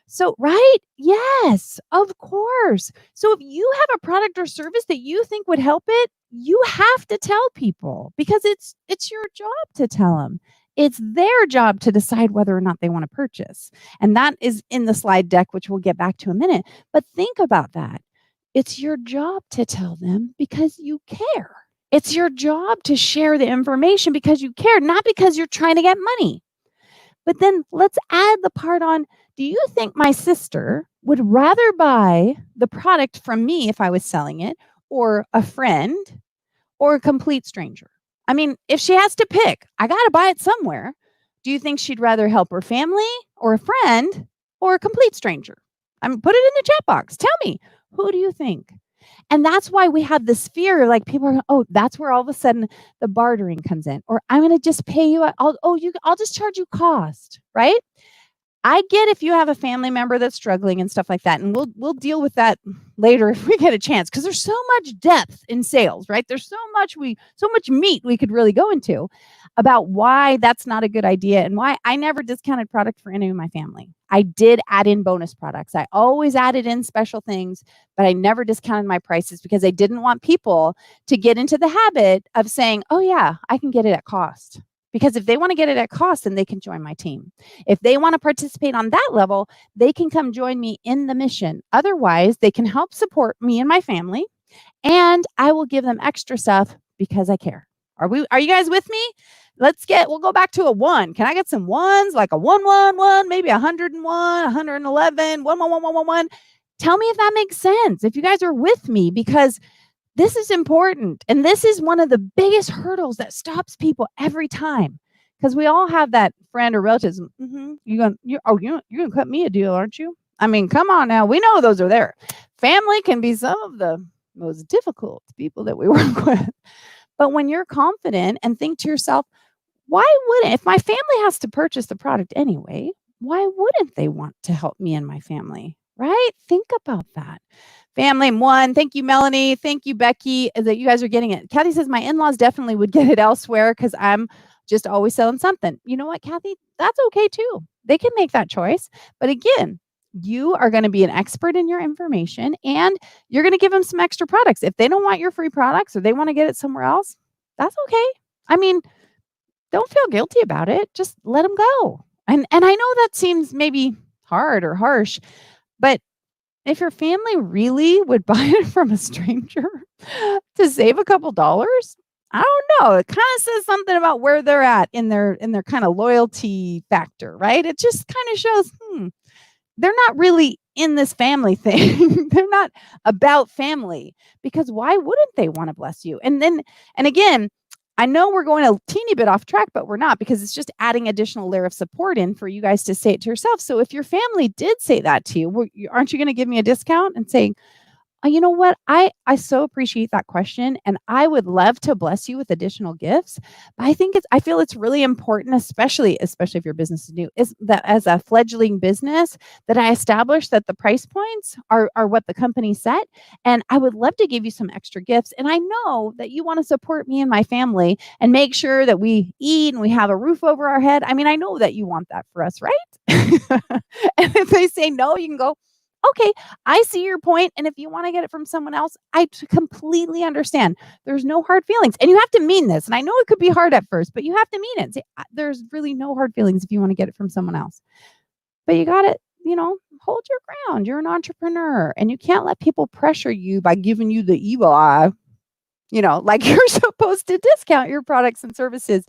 So, right? Yes, of course. So if you have a product or service that you think would help it, you have to tell people because it's your job to tell them. It's their job to decide whether or not they want to purchase. And that is in the slide deck, which we'll get back to in a minute. But think about that. It's your job to tell them because you care. It's your job to share the information because you care, not because you're trying to get money. But then let's add the part on, do you think my sister would rather buy the product from me if I was selling it, or a friend, or a complete stranger? I mean, if she has to pick, I got to buy it somewhere. Do you think she'd rather help her family, or a friend, or a complete stranger? I mean, put it in the chat box. Tell me, who do you think? And that's why we have this fear, like people are, oh, that's where all of a sudden the bartering comes in. Or I'm going to just pay you, I'll just charge you cost, right? I get if you have a family member that's struggling and stuff like that, and we'll deal with that later if we get a chance, because there's so much depth in sales, right? There's so much meat we could really go into about why that's not a good idea and why I never discounted product for any of my family. I did add in bonus products. I always added in special things, but I never discounted my prices because I didn't want people to get into the habit of saying, oh yeah, I can get it at cost. Because if they want to get it at cost, then they can join my team. If they want to participate on that level, they can come join me in the mission. Otherwise, they can help support me and my family, and I will give them extra stuff because I care. Are you guys with me? We'll go back to a 1. Can I get some ones? Like a 1, 1, 1, maybe 101, 111, 1, 1, 1, 1, 1, 1. Tell me if that makes sense. If you guys are with me, because this is important. And this is one of the biggest hurdles that stops people every time. Because we all have that friend or relative. You're gonna cut me a deal, aren't you? I mean, come on now. We know those are there. Family can be some of the most difficult people that we work with. But when you're confident and think to yourself, why wouldn't, if my family has to purchase the product anyway, why wouldn't they want to help me and my family? Right? Think about that. Family 1. Thank you, Melanie. Thank you, Becky, that you guys are getting it. Kathy says my in-laws definitely would get it elsewhere because I'm just always selling something. You know what, Kathy? That's okay too. They can make that choice. But again, you are going to be an expert in your information and you're going to give them some extra products. If they don't want your free products or they want to get it somewhere else, that's okay. I mean, don't feel guilty about it. Just let them go. And I know that seems maybe hard or harsh, but if your family really would buy it from a stranger to save a couple dollars, I don't know. It kind of says something about where they're at in their kind of loyalty factor, right? It just kind of shows, they're not really in this family thing. They're not about family, because why wouldn't they want to bless you? And again, I know we're going a teeny bit off track, but we're not, because it's just adding additional layer of support in for you guys to say it to yourself. So if your family did say that to you, aren't you going to give me a discount and say, you know what? I so appreciate that question, and I would love to bless you with additional gifts. But I feel it's really important, especially if your business is new, is that as a fledgling business, that I establish that the price points are what the company set. And I would love to give you some extra gifts. And I know that you want to support me and my family and make sure that we eat and we have a roof over our head. I mean, I know that you want that for us, right? And if they say no, you can go, okay, I see your point. And if you want to get it from someone else, I completely understand. There's no hard feelings. And you have to mean this. And I know it could be hard at first, but you have to mean it. Say, there's really no hard feelings if you want to get it from someone else. But you got to, hold your ground. You're an entrepreneur, and you can't let people pressure you by giving you the evil eye. Like you're supposed to discount your products and services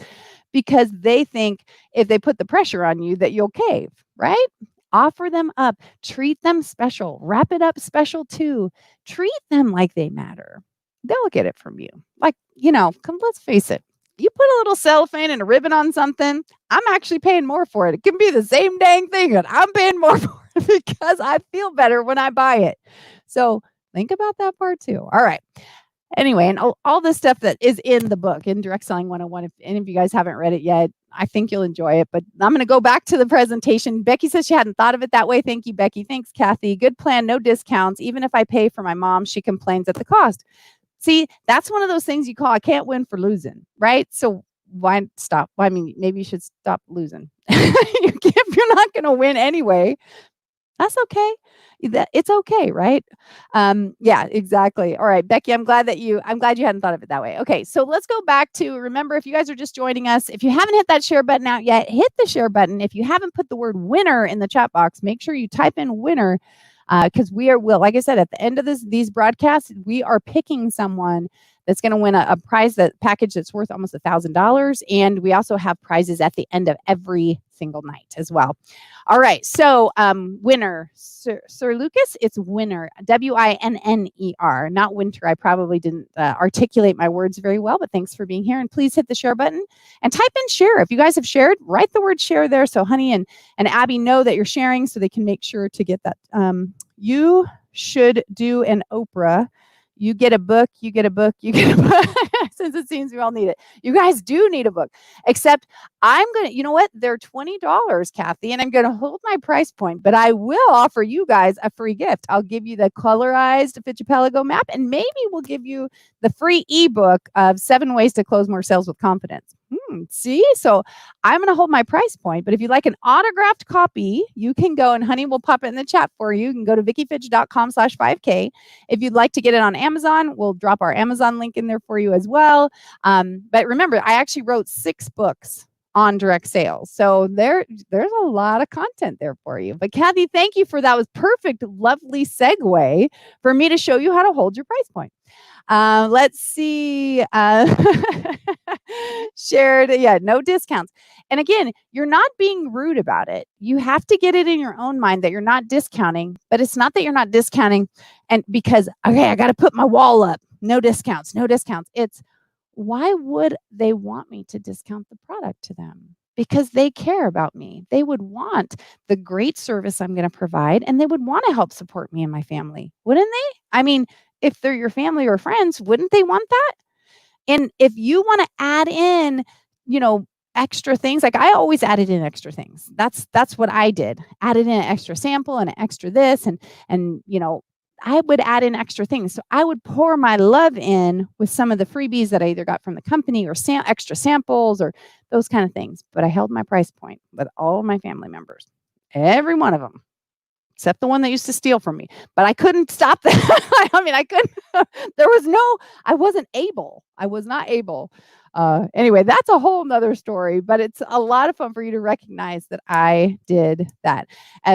because they think if they put the pressure on you that you'll cave, right? Offer them up, treat them special, wrap it up special too. Treat them like they matter. They'll get it from you. Like, let's face it. You put a little cellophane and a ribbon on something, I'm actually paying more for it. It can be the same dang thing, and I'm paying more for it because I feel better when I buy it. So Think about that part too. All right. Anyway, and all this stuff that is in the book, in Direct Selling 101, if any of you guys haven't read it yet, I think you'll enjoy it. But I'm going to go back to the presentation. Becky says she hadn't thought of it that way. Thank you, Becky. Thanks, Kathy. Good plan, no discounts. Even if I pay for my mom, she complains at the cost. See, that's one of those things you call I can't win for losing, right? So why stop? Well, I mean, maybe you should stop losing. If you're not going to win anyway, that's okay. It's okay, right? Yeah, exactly. All right, Becky, I'm glad you hadn't thought of it that way. Okay, so let's go back to, remember, if you guys are just joining us, if you haven't hit that share button out yet, hit the share button. If you haven't put the word winner in the chat box, make sure you type in winner, because like I said, at the end of these broadcasts, we are picking someone that's going to win a prize, that package that's worth almost $1,000. And we also have prizes at the end of every single night as well. All right. So winner, Sir Lucas, it's winner, WINNER, not winter. I probably didn't articulate my words very well, but thanks for being here. And please hit the share button and type in share. If you guys have shared, write the word share there so Honey and Abby know that you're sharing, so they can make sure to get that. You should do an Oprah. You get a book, you get a book, you get a book. Since it seems we all need it. You guys do need a book. Except I'm going to, you know what? They're $20, Kathy, and I'm going to hold my price point, but I will offer you guys a free gift. I'll give you the colorized Archipelago map, and maybe we'll give you the free ebook of 7 ways to close more sales with confidence. See? So I'm going to hold my price point, but if you'd like an autographed copy, you can go, and Honey will pop it in the chat for you. You can go to VickiFitch.com/5K. If you'd like to get it on Amazon, we'll drop our Amazon link in there for you as well. But remember, I actually wrote 6 books on direct sales. So there's a lot of content there for you. But Kathy, thank you for that. It was perfect, lovely segue for me to show you how to hold your price point. Let's see. Shared. Yeah, no discounts. And again, you're not being rude about it. You have to get it in your own mind that you're not discounting, but it's not that you're not discounting and because, okay, I got to put my wall up. No discounts, no discounts. It's, why would they want me to discount the product to them? Because they care about me. They would want the great service I'm going to provide, and they would want to help support me and my family, wouldn't they? I mean, if they're your family or friends, wouldn't they want that? And if you want to add in, extra things, like I always added in extra things. That's what I did. Added in an extra sample and an extra this, and I would add in extra things. So I would pour my love in with some of the freebies that I either got from the company or extra samples or those kind of things. But I held my price point with all of my family members, every one of them, except the one that used to steal from me. But I couldn't stop that. I mean, I couldn't. I wasn't able. I was not able. Anyway, that's a whole nother story, but it's a lot of fun for you to recognize that I did that.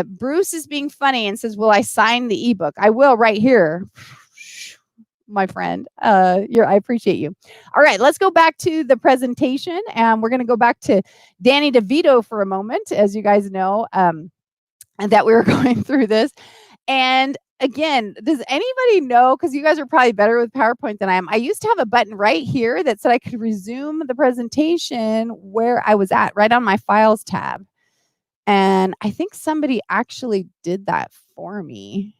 Bruce is being funny and says, will I sign the ebook? I will right here, my friend. I appreciate you. All right, let's go back to the presentation, and we're going to go back to Danny DeVito for a moment, as you guys know, and that we were going through this. And again, does anybody know, because you guys are probably better with PowerPoint than I am, I used to have a button right here that said I could resume the presentation where I was at, right on my Files tab. And I think somebody actually did that for me.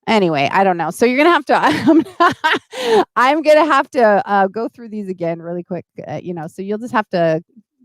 Anyway, I don't know. So you're going to have to, I'm going to have to go through these again really quick, so you'll just have to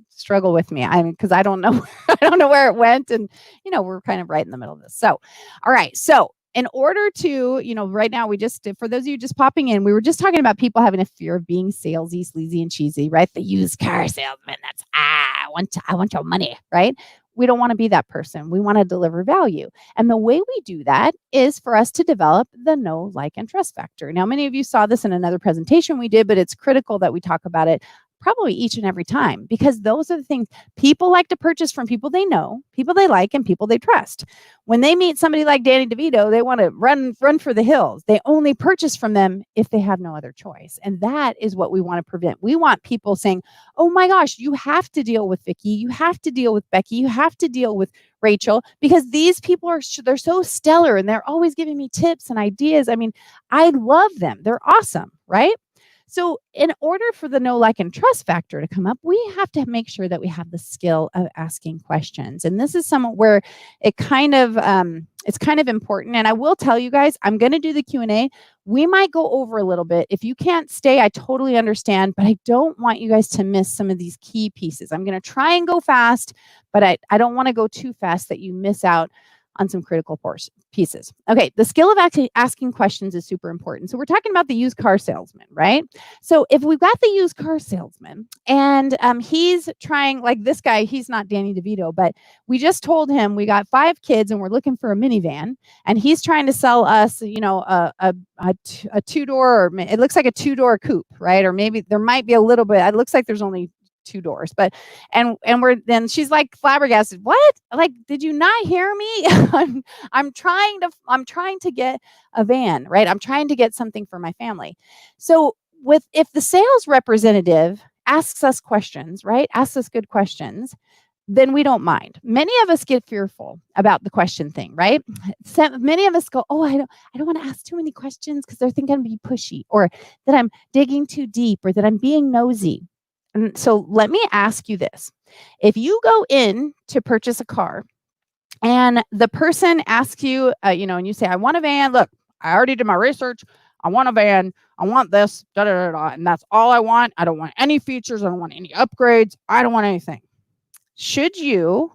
struggle with me. Because I don't know, I don't know where it went. And, we're kind of right in the middle of this. So, all right. So in order to, right now for those of you just popping in, we were just talking about people having a fear of being salesy, sleazy, and cheesy, right? The used car salesman. That's, I want your money, right? We don't want to be that person. We want to deliver value. And the way we do that is for us to develop the know, like, and trust factor. Now, many of you saw this in another presentation we did, but it's critical that we talk about it probably each and every time, because those are the things people like to purchase from: people they know, people they like, and people they trust. When they meet somebody like Danny DeVito, they want to run for the hills. They only purchase from them if they have no other choice. And that is what we want to prevent. We want people saying, oh my gosh, you have to deal with Vicki, you have to deal with Becky, you have to deal with Rachel, because these people they're so stellar and they're always giving me tips and ideas. I mean, I love them. They're awesome, right? So in order for the know, like, and trust factor to come up, we have to make sure that we have the skill of asking questions. And this is somewhere where it kind of, It's kind of important. And I will tell you guys, I'm going to do the Q&A. We might go over a little bit. If you can't stay, I totally understand, but I don't want you guys to miss some of these key pieces. I'm going to try and go fast, but I don't want to go too fast that you miss out on some critical pieces. Okay, the skill of actually asking questions is super important. So we're talking about the used car salesman, right? So if we've got the used car salesman and he's trying, like this guy, he's not Danny DeVito, but we just told him we got 5 kids and we're looking for a minivan, and he's trying to sell us, a 2-door, or it looks like a 2-door coupe, right? Or maybe there might be a little bit. It looks like there's only 2 doors, but and we're then she's like flabbergasted. What? Like, did you not hear me? I'm trying to get a van, right? I'm trying to get something for my family. So if the sales representative asks us questions, right? Asks us good questions, then we don't mind. Many of us get fearful about the question thing, right? So many of us go, oh, I don't want to ask too many questions because they're thinking I'm being pushy, or that I'm digging too deep, or that I'm being nosy. And so let me ask you this. If you go in to purchase a car and the person asks you, and you say, I want a van. Look, I already did my research. I want a van. I want this, da, da, da, da, and that's all I want. I don't want any features. I don't want any upgrades. I don't want anything. Should you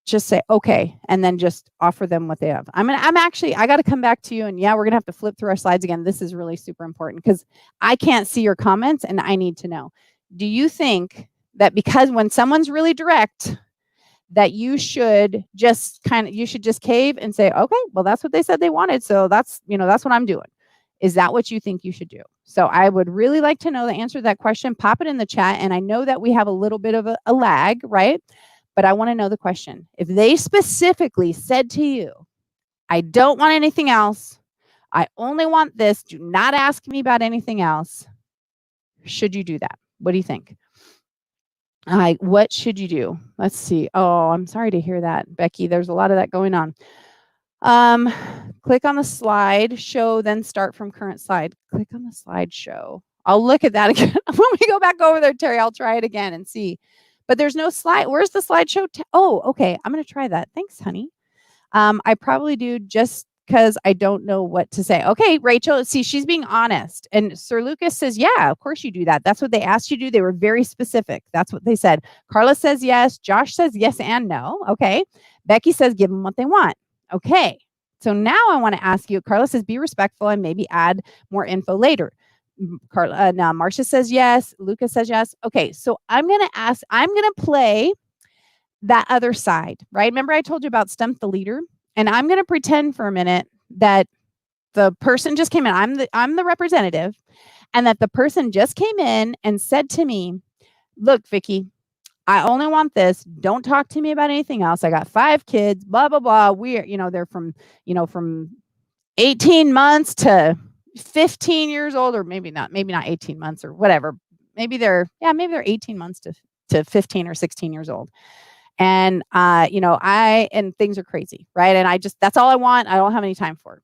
just say, okay, and then just offer them what they have? I got to come back to you, and yeah, we're going to have to flip through our slides again. This is really super important because I can't see your comments and I need to know. Do you think that because when someone's really direct, that you should just cave and say, okay, well, that's what they said they wanted. So that's what I'm doing. Is that what you think you should do? So I would really like to know the answer to that question. Pop it in the chat. And I know that we have a little bit of a lag, right? But I want to know the question. If they specifically said to you, I don't want anything else, I only want this, do not ask me about anything else, should you do that? What do you think? What should you do? Let's see. Oh, I'm sorry to hear that, Becky. There's a lot of that going on. Click on the slide show, then start from current slide. Click on the slideshow. I'll look at that again. When we go back over there, Terry, I'll try it again and see. But there's no slide. Where's the slideshow? Oh, okay. I'm going to try that. Thanks, honey. I probably do just because I don't know what to say. Okay, Rachel, see, she's being honest. And Sir Lucas says, yeah, of course you do that. That's what they asked you to do. They were very specific. That's what they said. Carla says yes. Josh says yes and no. Okay. Becky says give them what they want. Okay. So now I want to ask you, Carla says be respectful and maybe add more info later. Carla, now Marcia says yes. Lucas says yes. Okay. So I'm going to play that other side, right? Remember I told you about Stump the Leader? And I'm going to pretend for a minute that the person just came in. I'm the representative, and that the person just came in and said to me, look, Vicki, I only want this. Don't talk to me about anything else. I got 5 kids, blah, blah, blah. They're from 18 months to 15 years old, or maybe not 18 months or whatever. Maybe they're 18 months to 15 or 16 years old. And, and things are crazy, right? And that's all I want. I don't have any time for it.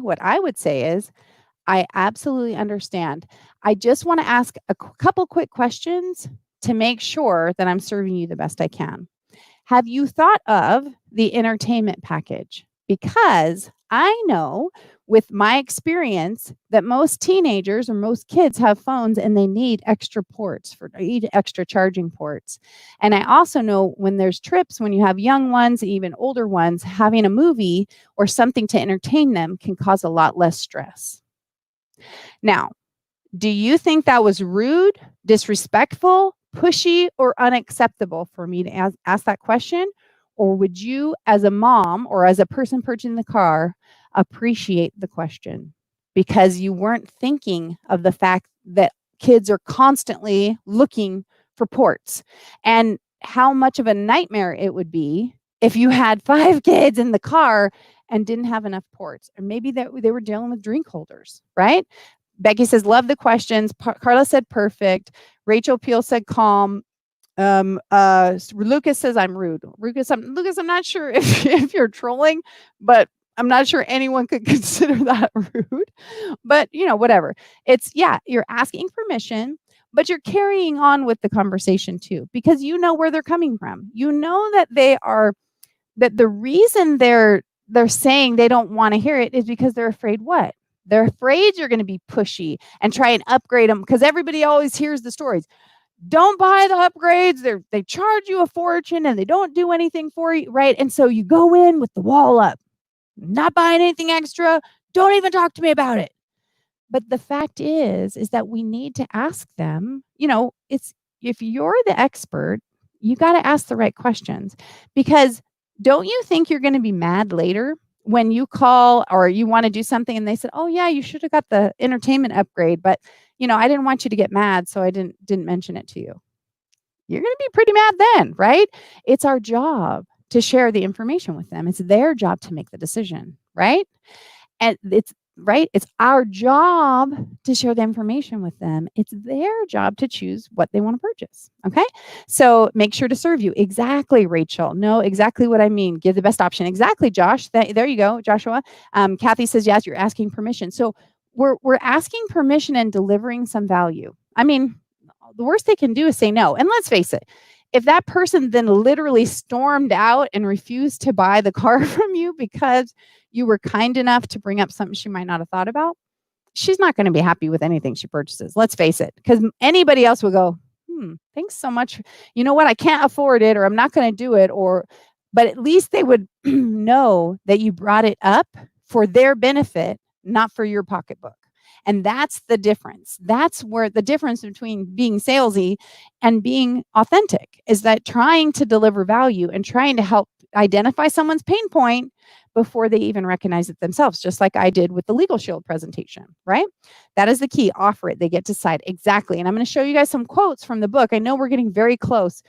What I would say is, I absolutely understand. I just want to ask a couple quick questions to make sure that I'm serving you the best I can. Have you thought of the entertainment package? Because I know with my experience that most teenagers or most kids have phones and they need extra extra charging ports. And I also know when there's trips, when you have young ones, even older ones, having a movie or something to entertain them can cause a lot less stress. Now, do you think that was rude, disrespectful, pushy, or unacceptable for me to ask that question? Or would you, as a mom or as a person purchasing the car, appreciate the question because you weren't thinking of the fact that kids are constantly looking for ports, and how much of a nightmare it would be if you had 5 kids in the car and didn't have enough ports, or maybe they were dealing with drink holders, right? Becky says, love the questions. Carla said perfect. Rachel Peel said calm. Lucas says I'm rude. Lucas, I'm not sure if you're trolling, but I'm not sure anyone could consider that rude. But whatever. It's you're asking permission, but you're carrying on with the conversation too, because you know where they're coming from. You know that they are that the reason they're saying they don't want to hear it is because they're afraid what? They're afraid you're going to be pushy and try and upgrade them, because everybody always hears the stories. Don't buy the upgrades. They charge you a fortune and they don't do anything for you, right? And so you go in with the wall up, not buying anything extra. Don't even talk to me about it. But the fact is that we need to ask them, it's, if you're the expert, you got to ask the right questions, because don't you think you're going to be mad later when you call or you want to do something and they said, oh yeah, you should have got the entertainment upgrade, but I didn't want you to get mad, so I didn't mention it to you. You're going to be pretty mad then, right? It's our job to share the information with them. It's their job to make the decision, right? And it's our job to share the information with them. It's their job to choose what they want to purchase. Okay. So make sure to serve you. Exactly, Rachel. Know exactly what I mean. Give the best option. Exactly, Josh. There you go, Joshua. Kathy says, yes, you're asking permission. So we're asking permission and delivering some value. I mean, the worst they can do is say no. And let's face it, if that person then literally stormed out and refused to buy the car from you because you were kind enough to bring up something she might not have thought about, she's not going to be happy with anything she purchases. Let's face it, because anybody else will go, thanks so much. You know what? I can't afford it, or I'm not going to do it, but at least they would know that you brought it up for their benefit, not for your pocketbook. And that's the difference. That's where the difference between being salesy and being authentic is, that trying to deliver value and trying to help identify someone's pain point before they even recognize it themselves, just like I did with the Legal Shield presentation, right? That is the key. Offer it. They get to decide. Exactly. And I'm going to show you guys some quotes from the book. I know we're getting very close,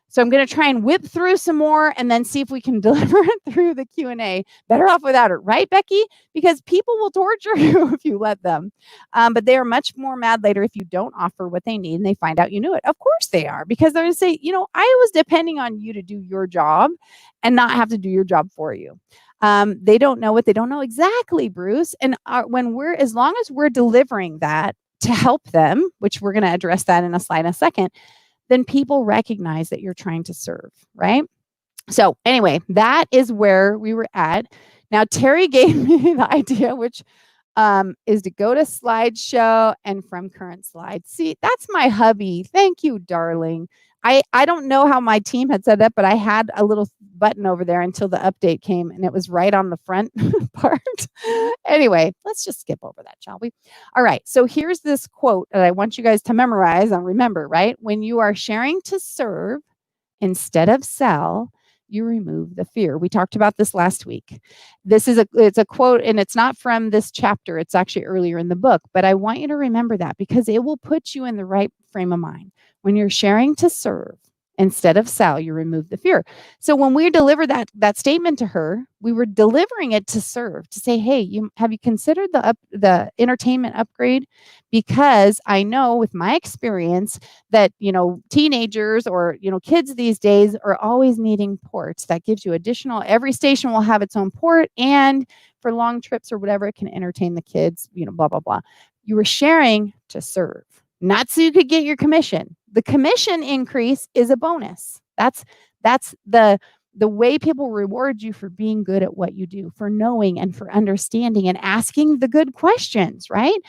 so I'm going to try and whip through some more and then see if we can deliver it through the Q&A. Better off without it, right, Becky? Because people will torture you if you let them. But they are much more mad later if you don't offer what they need and they find out you knew it. Of course they are, because they're going to say, I was depending on you to do your job and not have to do your job for you. They don't know what they don't know. Exactly, Bruce. And as long as we're delivering that to help them, which we're going to address that in a slide in a second, then people recognize that you're trying to serve, right? So anyway, that is where we were at. Now, Terry gave me the idea, which is to go to slideshow and from current slide. See, that's my hubby. Thank you, darling. I don't know how my team had set up, but I had a little button over there until the update came, and it was right on the front part. Anyway, let's just skip over that, shall we? All right. So here's this quote that I want you guys to memorize and remember, right? When you are sharing to serve instead of sell, you remove the fear. We talked about this last week. It's a quote, and it's not from this chapter. It's actually earlier in the book, but I want you to remember that because it will put you in the right frame of mind. When you're sharing to serve instead of sell, you remove the fear. So when we delivered that statement to her, we were delivering it to serve, to say, hey, have you considered the entertainment upgrade? Because I know with my experience that, teenagers or, kids these days are always needing ports. That gives you additional, every station will have its own port, and for long trips or whatever, it can entertain the kids, blah, blah, blah. You were sharing to serve, not so you could get your commission. The commission increase is a bonus. That's the way people reward you for being good at what you do, for knowing and for understanding and asking the good questions, right?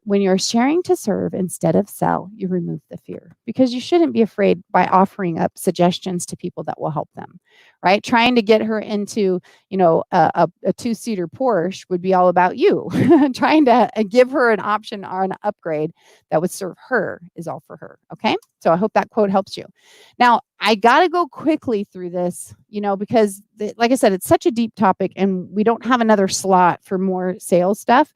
When you're sharing to serve instead of sell, you remove the fear, because you shouldn't be afraid by offering up suggestions to people that will help them, right? Trying to get her into, a two-seater Porsche would be all about you. Trying to give her an option or an upgrade that would serve her is all for her. Okay. So I hope that quote helps you. Now, I got to go quickly through this, because like I said, it's such a deep topic and we don't have another slot for more sales stuff.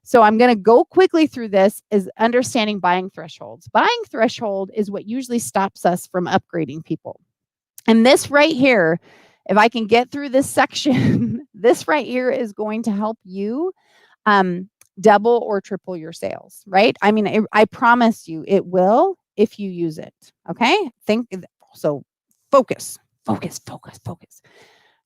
So I'm going to go quickly through this, is understanding buying thresholds. Buying threshold is what usually stops us from upgrading people. And this right here, if I can get through this section, this right here is going to help you double or triple your sales, right? I mean, I promise you it will if you use it. Okay. So focus.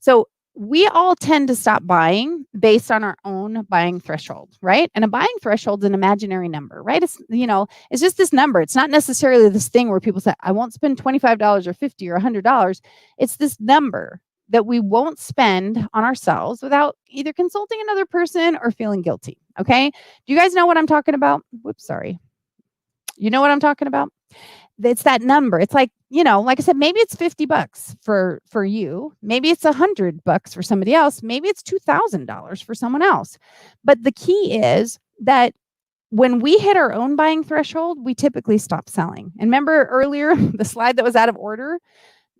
So we all tend to stop buying based on our own buying threshold, right? And a buying threshold is an imaginary number, right? It's, it's just this number. It's not necessarily this thing where people say, I won't spend $25 or $50 or $100. It's this number that we won't spend on ourselves without either consulting another person or feeling guilty. Okay. Do you guys know what I'm talking about? Whoops, sorry. You know what I'm talking about? It's that number. It's like, like I said, maybe it's $50 for you. Maybe it's $100 for somebody else. Maybe it's $2,000 for someone else. But the key is that when we hit our own buying threshold, we typically stop selling. And remember earlier, the slide that was out of order,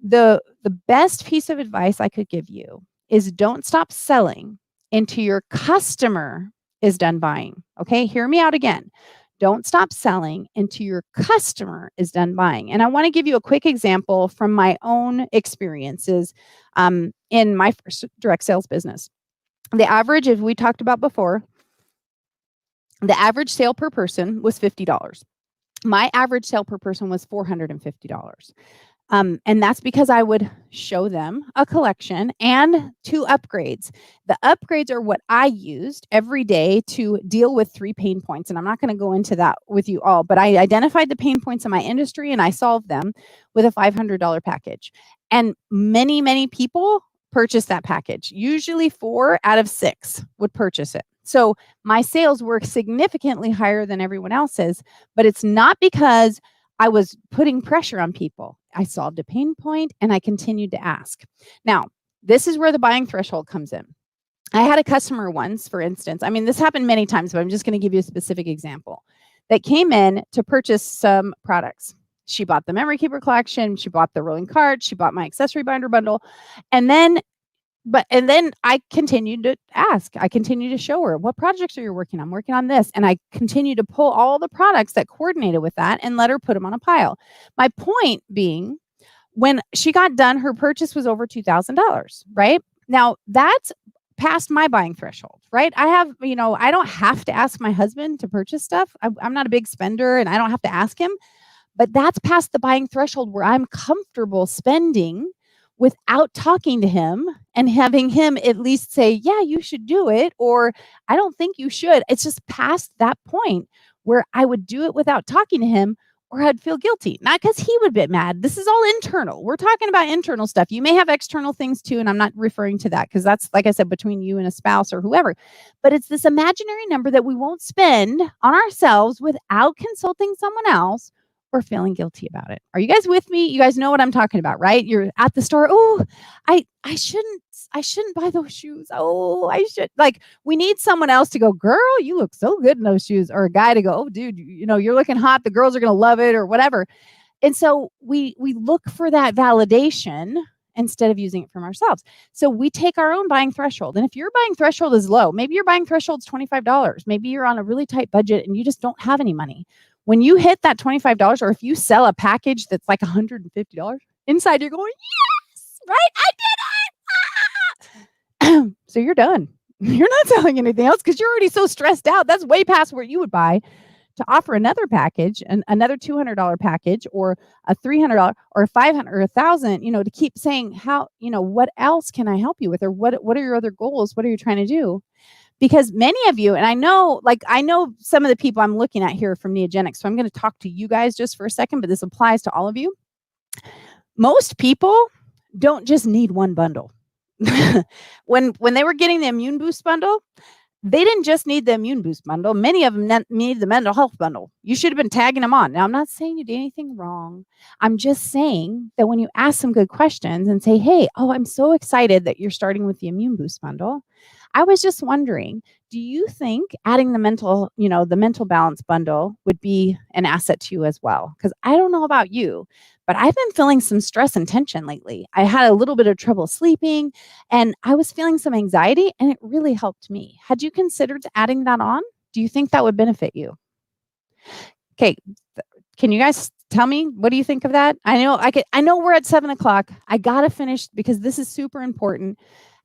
the best piece of advice I could give you is don't stop selling until your customer is done buying. Okay, hear me out again. Don't stop selling until your customer is done buying. And I want to give you a quick example from my own experiences in my first direct sales business. The average, as we talked about before, the average sale per person was $50. My average sale per person was $450. And that's because I would show them a collection and 2 upgrades. The upgrades are what I used every day to deal with 3 pain points. And I'm not going to go into that with you all, but I identified the pain points in my industry and I solved them with a $500 package. And many, many people purchased that package. Usually 4 out of 6 would purchase it. So my sales were significantly higher than everyone else's, but it's not because I was putting pressure on people. I solved a pain point and I continued to ask. Now, this is where the buying threshold comes in. I had a customer once, for instance, this happened many times, but I'm just going to give you a specific example, that came in to purchase some products. She bought the memory keeper collection. She bought the rolling cart. She bought my accessory binder bundle. And then I continued to ask. I continued to show her, what projects are you working on? I'm working on this. And I continued to pull all the products that coordinated with that and let her put them on a pile. My point being, when she got done, her purchase was over $2,000, right? Now that's past my buying threshold, right? I have, I don't have to ask my husband to purchase stuff. I'm not a big spender and I don't have to ask him, but that's past the buying threshold where I'm comfortable spending without talking to him and having him at least say, yeah, you should do it, or I don't think you should. It's just past that point where I would do it without talking to him, or I'd feel guilty. Not because he would get mad. This is all internal. We're talking about internal stuff. You may have external things too, and I'm not referring to that because that's, like I said, between you and a spouse or whoever. But it's this imaginary number that we won't spend on ourselves without consulting someone else or feeling guilty about it. Are you guys with me? You guys know what I'm talking about, right? You're at the store. Oh, I shouldn't buy those shoes. Oh, I should. Like, we need someone else to go, girl, you look so good in those shoes. Or a guy to go, oh, dude, you're looking hot. The girls are going to love it or whatever. And so we look for that validation instead of using it from ourselves. So we take our own buying threshold. And if your buying threshold is low, maybe your buying threshold is $25. Maybe you're on a really tight budget and you just don't have any money. When you hit that $25, or if you sell a package that's like $150, inside you're going, yes, right? I did it. So you're done. You're not selling anything else because you're already so stressed out. That's way past where you would buy to offer another package, and another $200 package, or a $300 or $500 or $1,000, to keep saying how, what else can I help you with? Or what are your other goals? What are you trying to do? Because many of you, and I know some of the people I'm looking at here from Neogenics, so I'm going to talk to you guys just for a second, but this applies to all of you. Most people don't just need one bundle. When they were getting the Immune Boost bundle, they didn't just need the Immune Boost bundle. Many of them need the mental health bundle. You should have been tagging them on. Now, I'm not saying you did anything wrong. I'm just saying that when you ask some good questions and say, hey, I'm so excited that you're starting with the Immune Boost bundle. I was just wondering, do you think adding the mental balance bundle would be an asset to you as well? Because I don't know about you, but I've been feeling some stress and tension lately. I had a little bit of trouble sleeping and I was feeling some anxiety, and it really helped me. Had you considered adding that on? Do you think that would benefit you? Okay. Can you guys tell me, what do you think of that? I know we're at 7:00. I got to finish because this is super important.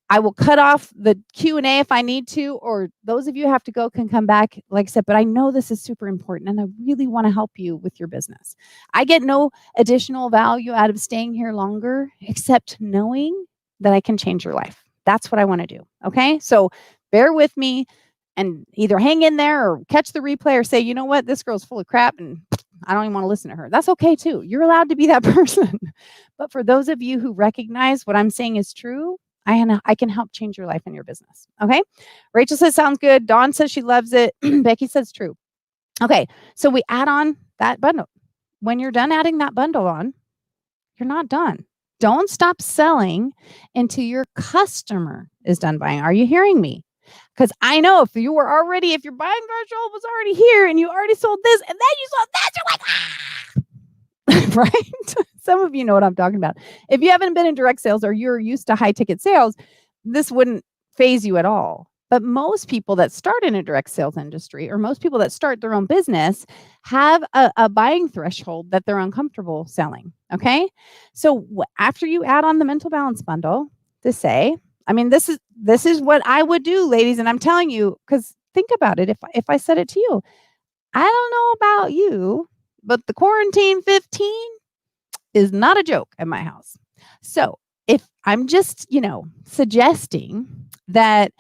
I will cut off the Q&A if I need to, or those of you who have to go can come back, like I said, but I know this is super important and I really want to help you with your business. I get no additional value out of staying here longer, except knowing that I can change your life. That's what I want to do. Okay. So bear with me and either hang in there or catch the replay or say, you know what, this girl's full of crap and I don't even want to listen to her. That's okay too. You're allowed to be that person. But for those of you who recognize what I'm saying is true, I can help change your life and your business. Okay. Rachel says, sounds good. Dawn says she loves it. Becky says true. Okay. So we add on that bundle. When you're done adding that bundle on, you're not done. Don't stop selling until your customer is done buying. Are you hearing me? Because I know if your buying threshold was already here and you already sold this and then you sold that, you're like, right? Some of you know what I'm talking about. If you haven't been in direct sales or you're used to high ticket sales, this wouldn't phase you at all. But most people that start in a direct sales industry or most people that start their own business have a buying threshold that they're uncomfortable selling. Okay. So after you add on the mental balance bundle to say, I mean, this is what I would do, ladies. And I'm telling you, because think about it. If I said it to you, I don't know about you, but the quarantine 15 is not a joke at my house. So if I'm just, suggesting that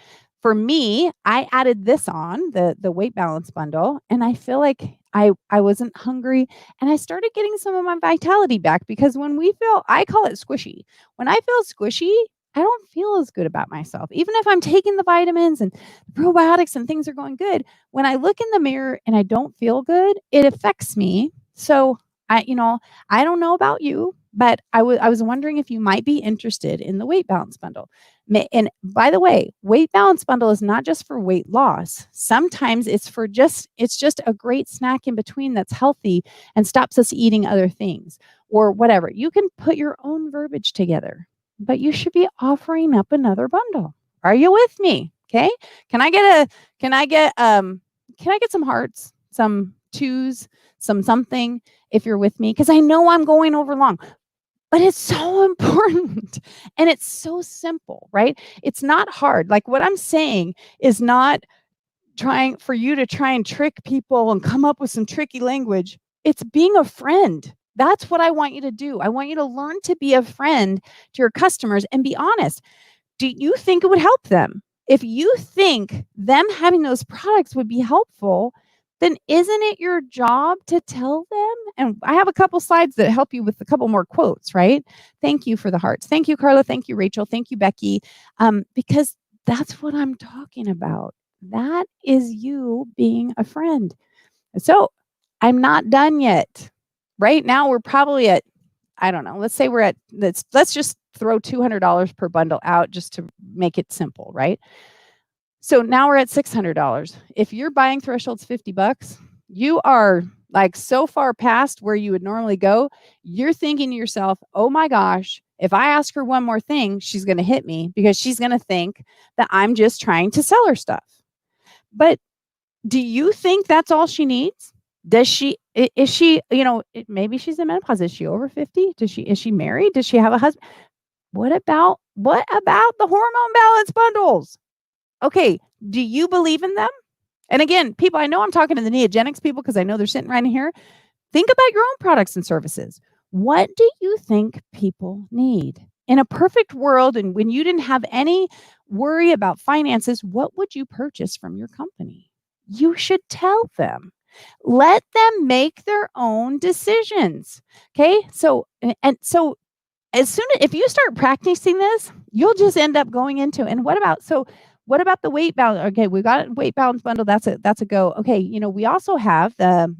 for me, I added this on the weight balance bundle, and I feel like I wasn't hungry, and I started getting some of my vitality back because when I call it squishy. When I feel squishy, I don't feel as good about myself. Even if I'm taking the vitamins and probiotics and things are going good, when I look in the mirror and I don't feel good, it affects me. So I don't know about you, but I was wondering if you might be interested in the weight balance bundle. And by the way, weight balance bundle is not just for weight loss. Sometimes it's just a great snack in between that's healthy and stops us eating other things or whatever. You can put your own verbiage together, but you should be offering up another bundle. Are you with me? Okay. Can I get some hearts, some twos, something if you're with me? Because I know I'm going over long. But it's so important and it's so simple, right? It's not hard. Like what I'm saying is not trying for you to try and trick people and come up with some tricky language. It's being a friend. That's what I want you to do. I want you to learn to be a friend to your customers and be honest. Do you think it would help them? If you think them having those products would be helpful, then isn't it your job to tell them? And I have a couple slides that help you with a couple more quotes, right? Thank you for the hearts. Thank you, Carla. Thank you, Rachel. Thank you, Becky. Because that's what I'm talking about. That is you being a friend. So I'm not done yet. Right now, we're probably at, I don't know, let's say we're at, let's just throw $200 per bundle out just to make it simple, right? So now we're at $600. If your buying threshold's $50, you are like so far past where you would normally go. You're thinking to yourself, oh my gosh, if I ask her one more thing, she's going to hit me because she's going to think that I'm just trying to sell her stuff. But do you think that's all she needs? Is she, maybe she's in menopause. Is she over 50? Is she married? Does she have a husband? What about the hormone balance bundles? Okay, do you believe in them? And again, people, I know I'm talking to the neogenics people because I know they're sitting right in here. Think about your own products and services. What do you think people need? In a perfect world, and when you didn't have any worry about finances, what would you purchase from your company? You should tell them. Let them make their own decisions. Okay? So if you start practicing this, you'll just end up going into, and what about the weight balance? Okay, we got a weight balance bundle. That's a go. Okay, we also have the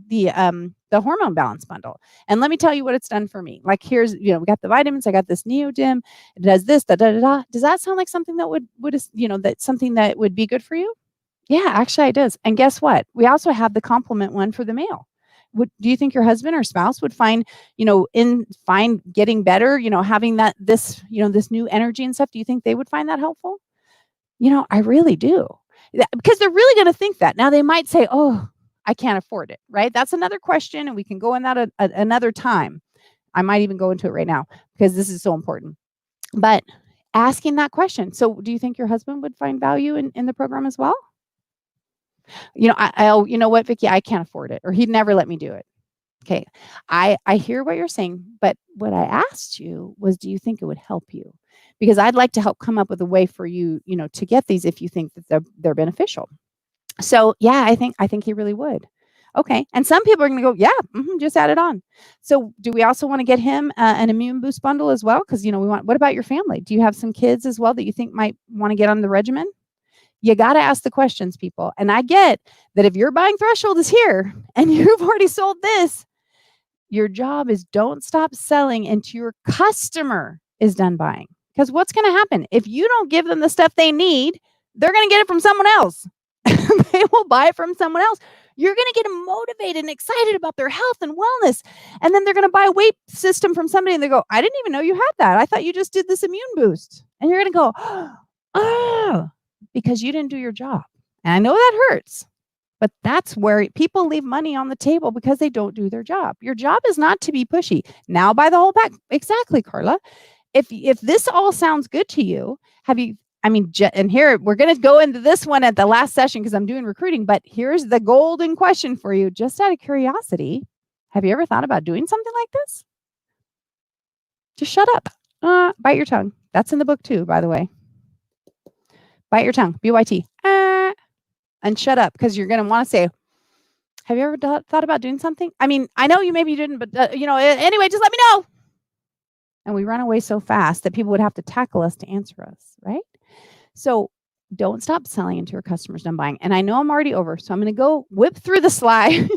hormone balance bundle. And let me tell you what it's done for me. Like here's, we got the vitamins. I got this Neodim. It does this, da da da da. Does that sound like something that that's something that would be good for you? Yeah, actually it does. And guess what? We also have the complement one for the male. Do you think your husband or spouse would find getting better, having this new energy and stuff? Do you think they would find that helpful? I really do. Because they're really going to think that. Now they might say, oh, I can't afford it, right? That's another question, and we can go in that another time. I might even go into it right now because this is so important. But asking that question. So do you think your husband would find value in the program as well? You know what, Vicki, I can't afford it, or he'd never let me do it. Okay. I hear what you're saying, but what I asked you was, do you think it would help you? Because I'd like to help come up with a way for you, to get these if you think that they're beneficial. So yeah, I think he really would. Okay. And some people are going to go, yeah, just add it on. So do we also want to get him an immune boost bundle as well? Because, what about your family? Do you have some kids as well that you think might want to get on the regimen? You got to ask the questions, people. And I get that if your buying threshold is here and you've already sold this, your job is don't stop selling until your customer is done buying. Because what's going to happen? If you don't give them the stuff they need, they're going to get it from someone else. They will buy it from someone else. You're going to get them motivated and excited about their health and wellness. And then they're going to buy a weight system from somebody and they go, I didn't even know you had that. I thought you just did this immune boost. And you're going to go, oh, because you didn't do your job. And I know that hurts. But that's where people leave money on the table because they don't do their job. Your job is not to be pushy. Now buy the whole pack. Exactly, Carla. If this all sounds good to you, and here we're going to go into this one at the last session because I'm doing recruiting, but here's the golden question for you. Just out of curiosity, have you ever thought about doing something like this? Just shut up. Bite your tongue. That's in the book too, by the way. Bite your tongue. BYT. And shut up, because you're going to want to say, have you ever thought about doing something? I mean, I know maybe you didn't, but anyway, just let me know. And we run away so fast that people would have to tackle us to answer us, right? So don't stop selling until your customer's done buying. And I know I'm already over, so I'm going to go whip through the slides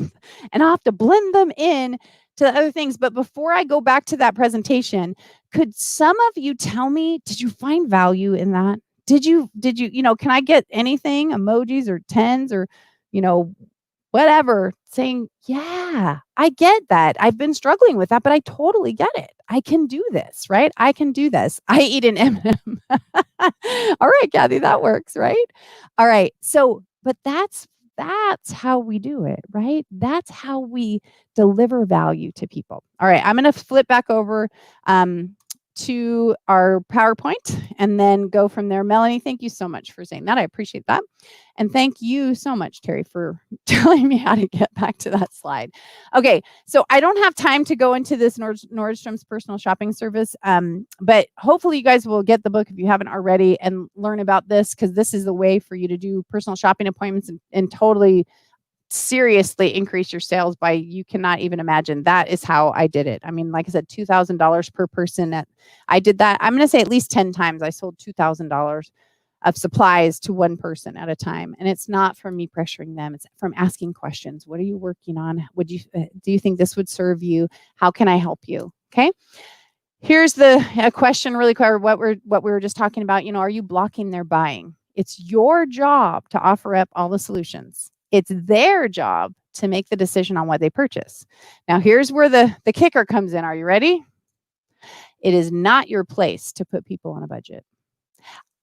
and I'll have to blend them in to the other things. But before I go back to that presentation, could some of you tell me, did you find value in that? Did you, can I get anything, emojis or tens or, whatever, saying, yeah, I get that. I've been struggling with that, but I totally get it. I can do this, right? I can do this. I eat an M&M. All right, Kathy, that works, right? All right. So, but that's how we do it, right? That's how we deliver value to people. All right, I'm going to flip back over to our PowerPoint and then go from there. Melanie, thank you so much for saying that. I appreciate that. And thank you so much, Terry, for telling me how to get back to that slide. Okay, so I don't have time to go into this Nordstrom's personal shopping service, but hopefully you guys will get the book if you haven't already and learn about this, because this is the way for you to do personal shopping appointments and totally seriously increase your sales by, you cannot even imagine. That is how I did it. I mean, like I said, $2,000 per person. I did that. I'm going to say at least 10 times I sold $2,000 of supplies to one person at a time. And it's not from me pressuring them. It's from asking questions. What are you working on? Do you think this would serve you? How can I help you? Okay. Here's a question really quick, what we were just talking about. Are you blocking their buying? It's your job to offer up all the solutions. It's their job to make the decision on what they purchase. Now, here's where the kicker comes in. Are you ready? It is not your place to put people on a budget.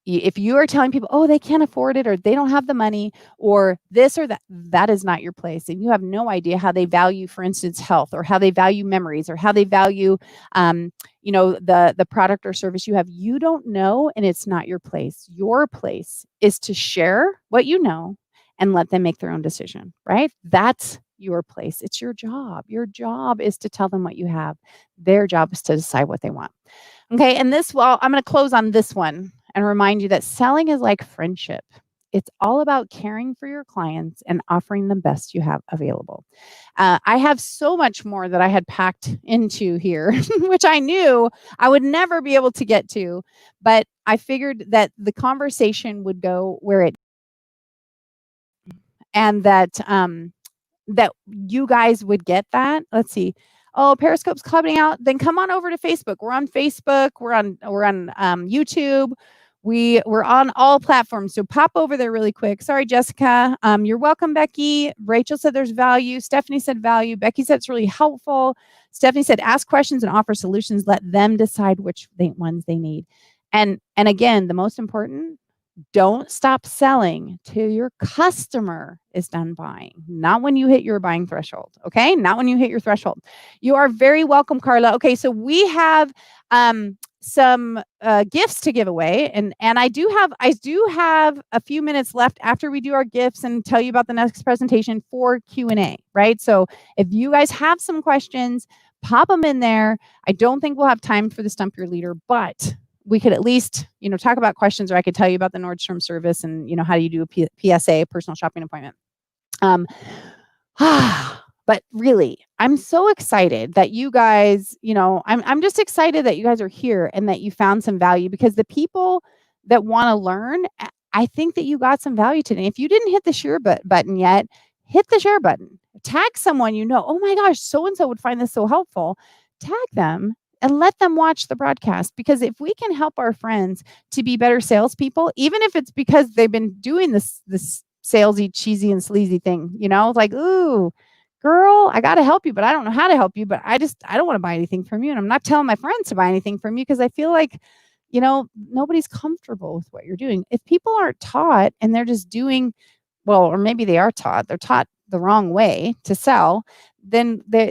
If you are telling people, oh, they can't afford it, or they don't have the money, or this or that, that is not your place. And you have no idea how they value, for instance, health, or how they value memories, or how they value, the product or service you have. You don't know, and it's not your place. Your place is to share what you know and let them make their own decision, right? That's your place. It's your job. Your job is to tell them what you have. Their job is to decide what they want. Okay, and I'm going to close on this one and remind you that selling is like friendship. It's all about caring for your clients and offering the best you have available. I have so much more that I had packed into here, which I knew I would never be able to get to, but I figured that the conversation would go where it, and that you guys would get that. Let's see. Oh, Periscope's clubbing out. Then come on over to Facebook. We're on Facebook. We're on YouTube. We're on all platforms. So pop over there really quick. Sorry, Jessica. You're welcome, Becky. Rachel said there's value. Stephanie said value. Becky said it's really helpful. Stephanie said ask questions and offer solutions. Let them decide which ones they need. And again, the most important, don't stop selling till your customer is done buying, not when you hit your buying threshold. Okay. Not when you hit your threshold. You are very welcome, Carla. Okay. So we have some gifts to give away. And I do have a few minutes left after we do our gifts and tell you about the next presentation for Q&A, right? So if you guys have some questions, pop them in there. I don't think we'll have time for the Stump Your Leader, but we could at least, talk about questions, or I could tell you about the Nordstrom service and, how do you do a PSA, personal shopping appointment. But really, I'm so excited that you guys, I'm just excited that you guys are here and that you found some value, because the people that want to learn, I think that you got some value today. If you didn't hit the share button yet, hit the share button. Tag someone oh my gosh, so and so would find this so helpful. Tag them and let them watch the broadcast, because if we can help our friends to be better salespeople, even if it's because they've been doing this salesy, cheesy, and sleazy thing, like, ooh, girl, I got to help you, but I don't know how to help you. But I don't want to buy anything from you. And I'm not telling my friends to buy anything from you, because I feel like, nobody's comfortable with what you're doing. If people aren't taught and they're just doing, well, or maybe they are taught, they're taught the wrong way to sell, then they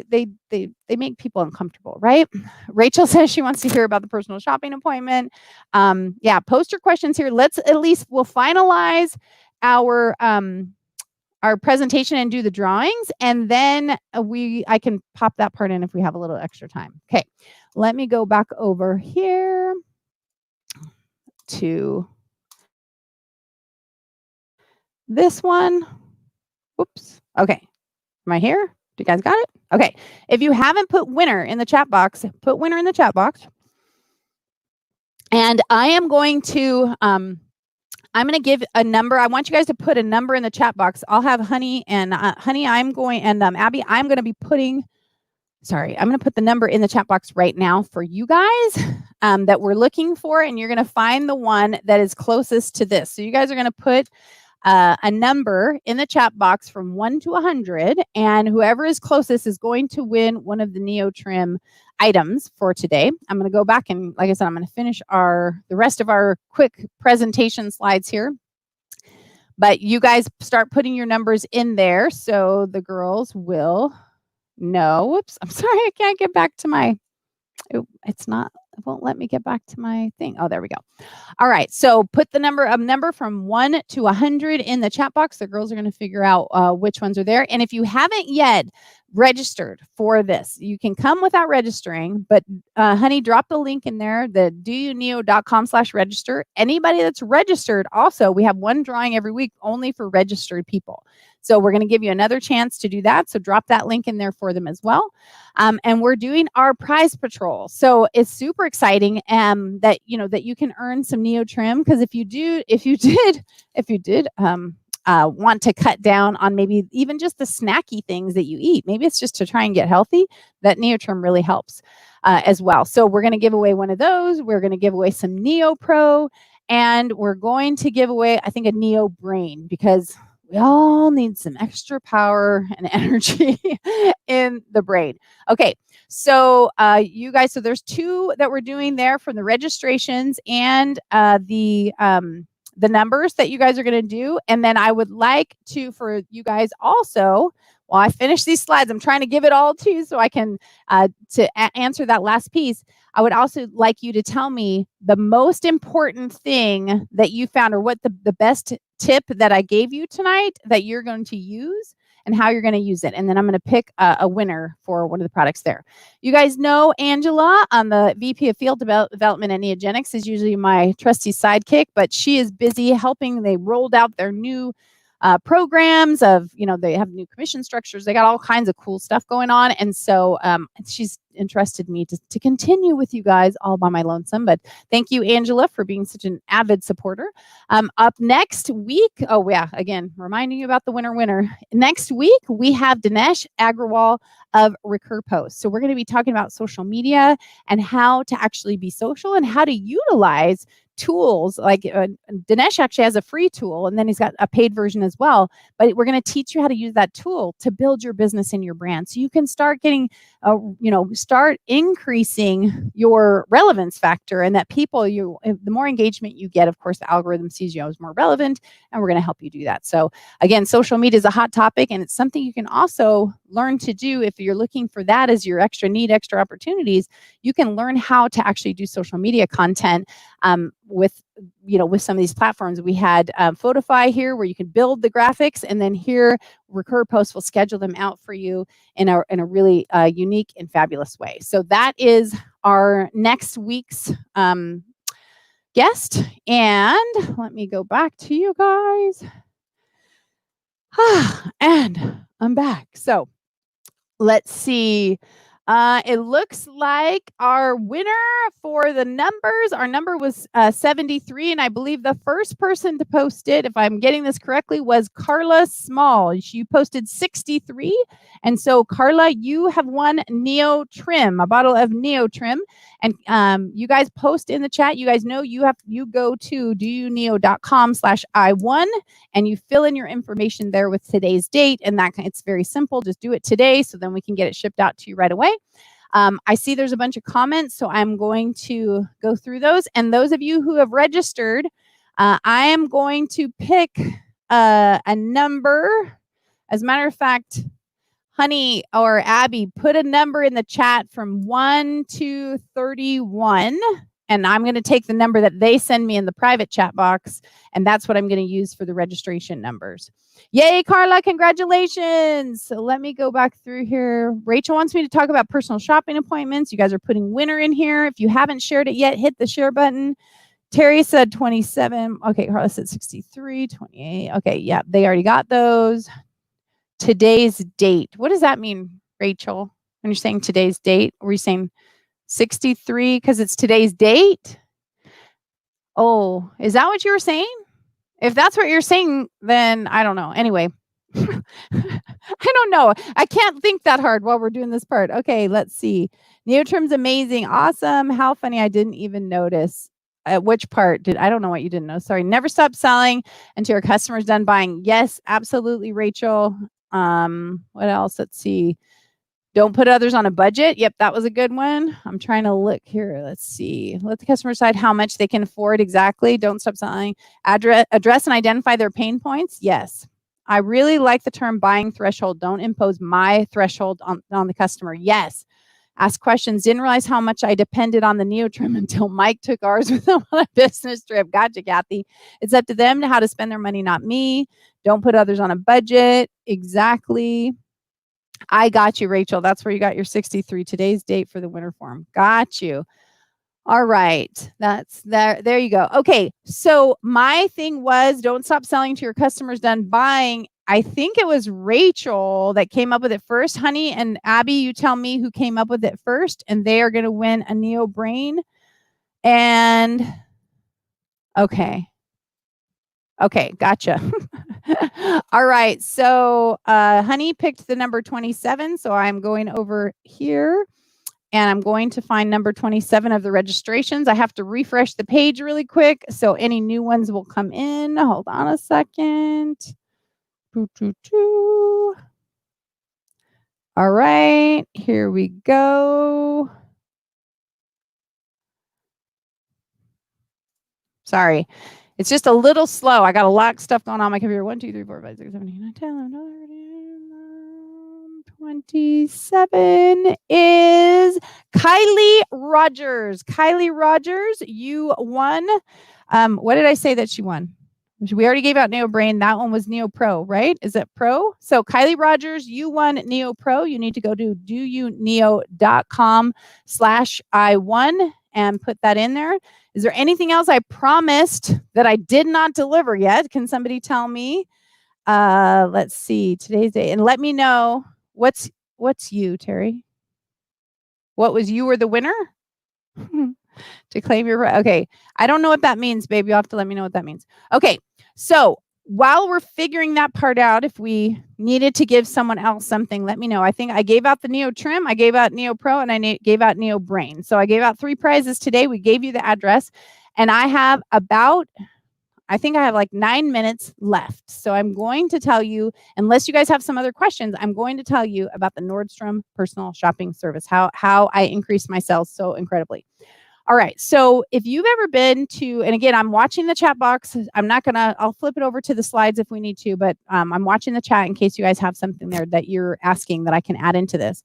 make people uncomfortable, right? Rachel says she wants to hear about the personal shopping appointment. Yeah, post your questions here. We'll finalize our presentation and do the drawings, and then I can pop that part in if we have a little extra time. Okay, let me go back over here to this one. Oops. Okay, am I here? Do you guys got it? Okay, if you haven't put winner in the chat box, put winner in the chat box. And I am going to give a number. I want you guys to put a number in the chat box. I'll have Honey and Abby, I'm going to be putting, I'm going to put the number in the chat box right now for you guys that we're looking for. And you're going to find the one that is closest to this. So you guys are going to put a number in the chat box from 1 to 100. And whoever is closest is going to win one of the Neo Trim items for today. I'm going to go back and, like I said, I'm going to finish the rest of our quick presentation slides here. But you guys start putting your numbers in there so the girls will know. Whoops, I'm sorry, I can't get back to my, it won't let me get back to my thing. Oh, there we go. All right, so put the number from 1 to 100 in the chat box. The girls are going to figure out which ones are there. And if you haven't yet registered for this, you can come without registering, but Honey, drop the link in there, the doyouneo.com/register. Anybody that's registered, also, we have one drawing every week only for registered people. So we're going to give you another chance to do that. So drop that link in there for them as well. And we're doing our prize patrol. So it's super exciting that you can earn some Neo Trim, because if you did want to cut down on maybe even just the snacky things that you eat, maybe it's just to try and get healthy, that Neo Trim really helps as well. So we're going to give away one of those. We're going to give away some Neo Pro, and we're going to give away, I think, a Neo Brain, because we all need some extra power and energy in the brain. Okay, so you guys, so there's 2 that we're doing there for the registrations and the numbers that you guys are going to do. And then I would like for you guys also, while I finish these slides, I'm trying to give it all to you so I can answer that last piece. I would also like you to tell me the most important thing that you found, or what the best tip that I gave you tonight that you're going to use, and how you're going to use it. And then I'm going to pick a winner for one of the products there. You guys know Angela, the VP of Field Development and Neogenics, is usually my trusty sidekick, but she is busy helping. They rolled out their new programs of, they have new commission structures. They got all kinds of cool stuff going on. And so she's entrusted me to continue with you guys all by my lonesome. But thank you, Angela, for being such an avid supporter. Up next week, oh yeah, again, reminding you about the winner. Next week, we have Dinesh Agrawal of Recur Post. So we're going to be talking about social media and how to actually be social and how to utilize tools. Like Dinesh actually has a free tool, and then he's got a paid version as well. But we're going to teach you how to use that tool to build your business and your brand, so you can start getting, start increasing your relevance factor, and that the more engagement you get, of course, the algorithm sees you as more relevant, and we're going to help you do that. So again, social media is a hot topic, and it's something you can also learn to do if you're looking for that as your extra opportunities. You can learn how to actually do social media content with some of these platforms. We had Photify here, where you can build the graphics, and then here Recur Post will schedule them out for you in a really unique and fabulous way. So that is our next week's guest. And let me go back to you guys. And I'm back. So Let's see. It looks like our winner for the numbers, our number was 73. And I believe the first person to post it, if I'm getting this correctly, was Carla Small. She posted 63. And so, Carla, you have won Neo Trim, a bottle of Neo Trim. And you guys post in the chat. You guys know you go to doyouneo.com/I1 and you fill in your information there with today's date. And it's very simple. Just do it today so then we can get it shipped out to you right away. I see there's a bunch of comments, so I'm going to go through those. And those of you who have registered, I am going to pick a number. As a matter of fact, Honey or Abby, put a number in the chat from 1 to 31. And I'm going to take the number that they send me in the private chat box. And that's what I'm going to use for the registration numbers. Yay, Carla, congratulations. So let me go back through here. Rachel wants me to talk about personal shopping appointments. You guys are putting winner in here. If you haven't shared it yet, hit the share button. Terry said 27. Okay, Carla said 63, 28. Okay, yeah, they already got those. Today's date. What does that mean, Rachel? When you're saying today's date, were you saying 63 because it's today's date? Oh, is that what you were saying? If that's what you're saying, then I don't know. Anyway, I don't know. I can't think that hard while we're doing this part. Okay, let's see. Neotrim's amazing. Awesome. How funny. I didn't even notice. Which part I don't know what you didn't know. Sorry. Never stop selling until your customer's done buying. Yes, absolutely, Rachel. What else? Let's see. Don't put others on a budget. Yep, that was a good one. I'm trying to look here. Let's see. Let the customer decide how much they can afford exactly. Don't stop selling. Address and identify their pain points. Yes. I really like the term buying threshold. Don't impose my threshold on the customer. Yes. Ask questions. Didn't realize how much I depended on the Neotrim until Mike took ours with him on a business trip. Gotcha, Kathy. It's up to them how to spend their money, not me. Don't put others on a budget. Exactly. I got you, Rachel. That's where you got your 63. Today's date for the winter form. Got you. All right. That's there. There you go. Okay. So my thing was don't stop selling to your customers done buying. I think it was Rachel that came up with it first. Honey and Abby, you tell me who came up with it first, and they are going to win a Neo Brain. And okay. Okay, gotcha. All right. So Honey picked the number 27. So I'm going over here and I'm going to find number 27 of the registrations. I have to refresh the page really quick. So any new ones will come in. Hold on a second. All right, here we go. Sorry. It's just a little slow. I got a lot of stuff going on my computer. 1, 2, 3, 4, 5, 6, 7, 8, 9, 10, 11, 27 is Kylie Rogers. Kylie Rogers, you won. What did I say that she won? We already gave out Neo Brain. That one was Neo Pro, right? Is it Pro? So Kylie Rogers, you won Neo Pro. You need to go to doyouneo.com/I1 and put that in there. Is there anything else I promised that I did not deliver yet? Can somebody tell me? Let's see, today's day. And let me know what's you, Terry? What was you were the winner? To claim your right. Okay. I don't know what that means, babe. You'll have to let me know what that means. Okay. So while we're figuring that part out, if we needed to give someone else something, let me know. I think I gave out the Neo Trim, I gave out Neo Pro, and I gave out Neo Brain. So I gave out 3 prizes today. We gave you the address, and I have like 9 minutes left. So I'm going to tell you, unless you guys have some other questions, I'm going to tell you about the Nordstrom personal shopping service, how I increased my sales so incredibly. All right. So if you've ever been to, and again, I'm watching the chat box. I'll flip it over to the slides if we need to, but I'm watching the chat in case you guys have something there that you're asking that I can add into this.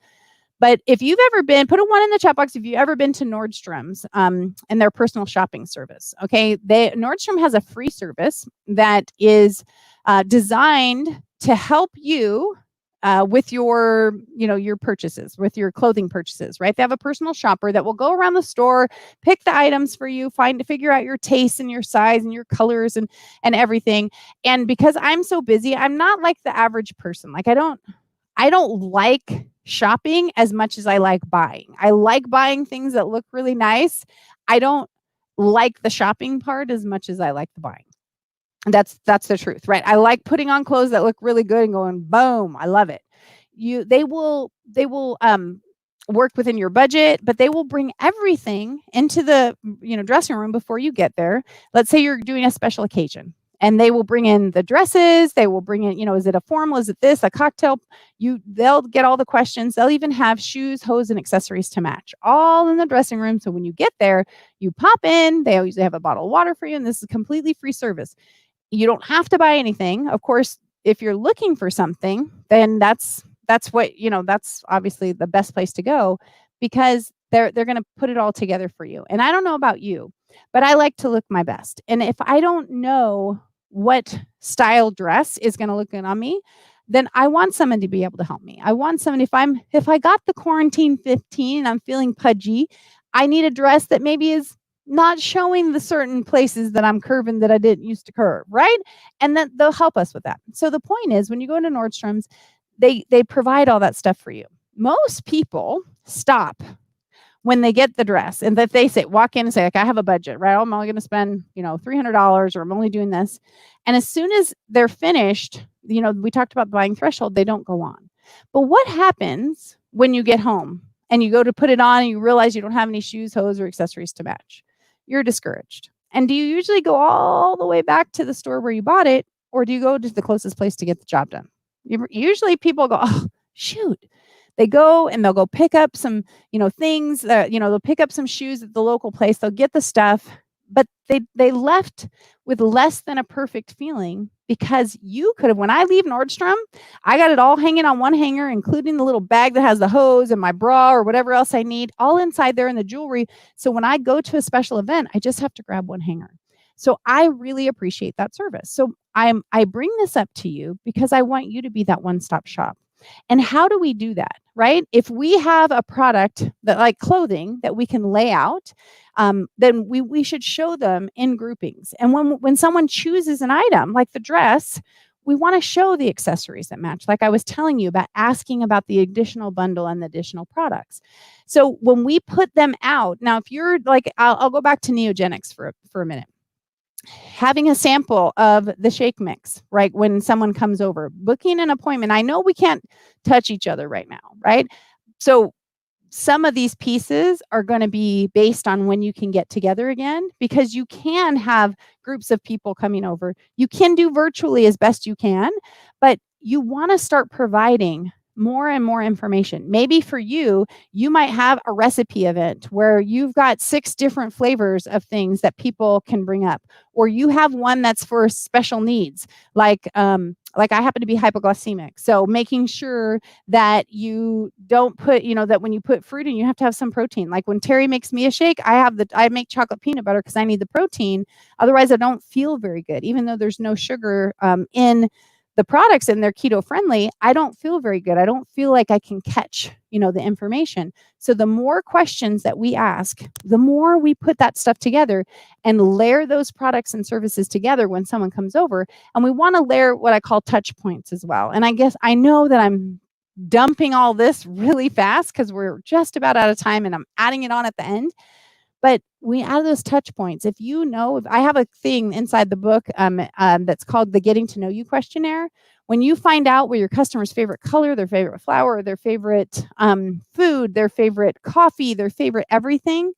But if you've ever been, put a 1 in the chat box if you've ever been to Nordstrom's and their personal shopping service. Okay. Nordstrom has a free service that is designed to help you with your purchases, with your clothing purchases, right? They have a personal shopper that will go around the store, pick the items for you, figure out your taste and your size and your colors and everything. And because I'm so busy, I'm not like the average person. Like I I don't like shopping as much as I like buying. I like buying things that look really nice. I don't like the shopping part as much as I like the buying. That's the truth, right? I like putting on clothes that look really good and going, boom, I love it. They will work within your budget, but they will bring everything into the dressing room before you get there. Let's say you're doing a special occasion. And they will bring in the dresses. They will bring in, is it a formal? Is it this? A cocktail? They'll get all the questions. They'll even have shoes, hose, and accessories to match, all in the dressing room. So when you get there, you pop in. They usually have a bottle of water for you, and this is completely free service. You don't have to buy anything. Of course, if you're looking for something, then that's what, that's obviously the best place to go, because they're going to put it all together for you. And I don't know about you, but I like to look my best. And if I don't know what style dress is going to look good on me, then I want someone to be able to help me. I want someone, if I got the quarantine 15 and I'm feeling pudgy, I need a dress that maybe is not showing the certain places that I'm curving that I didn't used to curve, right? And then they'll help us with that. So the point is, when you go into Nordstrom's, they provide all that stuff for you. Most people stop when they get the dress and that they walk in and say, like, I have a budget, right? I'm only going to spend, $300, or I'm only doing this. And as soon as they're finished, we talked about the buying threshold, they don't go on. But what happens when you get home and you go to put it on and you realize you don't have any shoes, hose, or accessories to match? You're discouraged. And do you usually go all the way back to the store where you bought it, or do you go to the closest place to get the job done? Usually people go, oh, shoot. They go and they'll go pick up some, things that, they'll pick up some shoes at the local place. They'll get the stuff, but they left with less than a perfect feeling, because you could have, when I leave Nordstrom, I got it all hanging on one hanger, including the little bag that has the hose and my bra or whatever else I need, all inside there in the jewelry. So when I go to a special event, I just have to grab one hanger. So I really appreciate that service. So I bring this up to you because I want you to be that one-stop shop. And how do we do that, right? If we have a product that, like clothing, that we can lay out, then we should show them in groupings. And when someone chooses an item like the dress, we want to show the accessories that match. Like I was telling you about, asking about the additional bundle and the additional products. So when we put them out, now if you're like, I'll go back to Neogenics for a minute. Having a sample of the shake mix, right? When someone comes over, booking an appointment. I know we can't touch each other right now, right? So some of these pieces are going to be based on when you can get together again, because you can have groups of people coming over. You can do virtually as best you can, but you want to start providing more and more information. Maybe for you, you might have a recipe event where you've got 6 different flavors of things that people can bring up, or you have one that's for special needs, like I happen to be hypoglycemic. So making sure that you don't put, that when you put fruit in, you have to have some protein. Like when Terry makes me a shake, I make chocolate peanut butter because I need the protein. Otherwise, I don't feel very good. Even though there's no sugar in the products and they're keto friendly, I don't feel very good. I don't feel like I can catch, the information. So the more questions that we ask, the more we put that stuff together and layer those products and services together when someone comes over. And we want to layer what I call touch points as well. And I guess I know that I'm dumping all this really fast because we're just about out of time and I'm adding it on at the end. But we add those touch points. If I have a thing inside the book that's called the Getting to Know You questionnaire. When you find out what your customer's favorite color, their favorite flower, their favorite food, their favorite coffee, their favorite everything,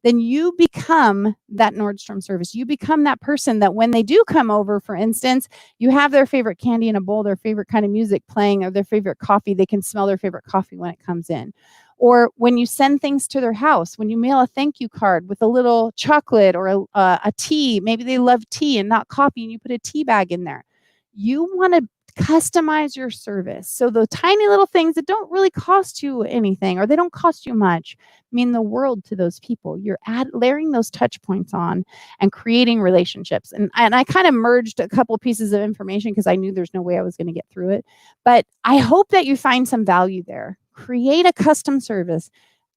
then you become that Nordstrom service. You become that person that when they do come over, for instance, you have their favorite candy in a bowl, their favorite kind of music playing, or their favorite coffee. They can smell their favorite coffee when it comes in. Or when you send things to their house, when you mail a thank you card with a little chocolate or a tea, maybe they love tea and not coffee, and you put a tea bag in there. You want to customize your service. So the tiny little things that don't really cost you anything, or they don't cost you much, mean the world to those people. You're layering those touch points on and creating relationships. And I kind of merged a couple pieces of information because I knew there's no way I was going to get through it. But I hope that you find some value there. Create a custom service.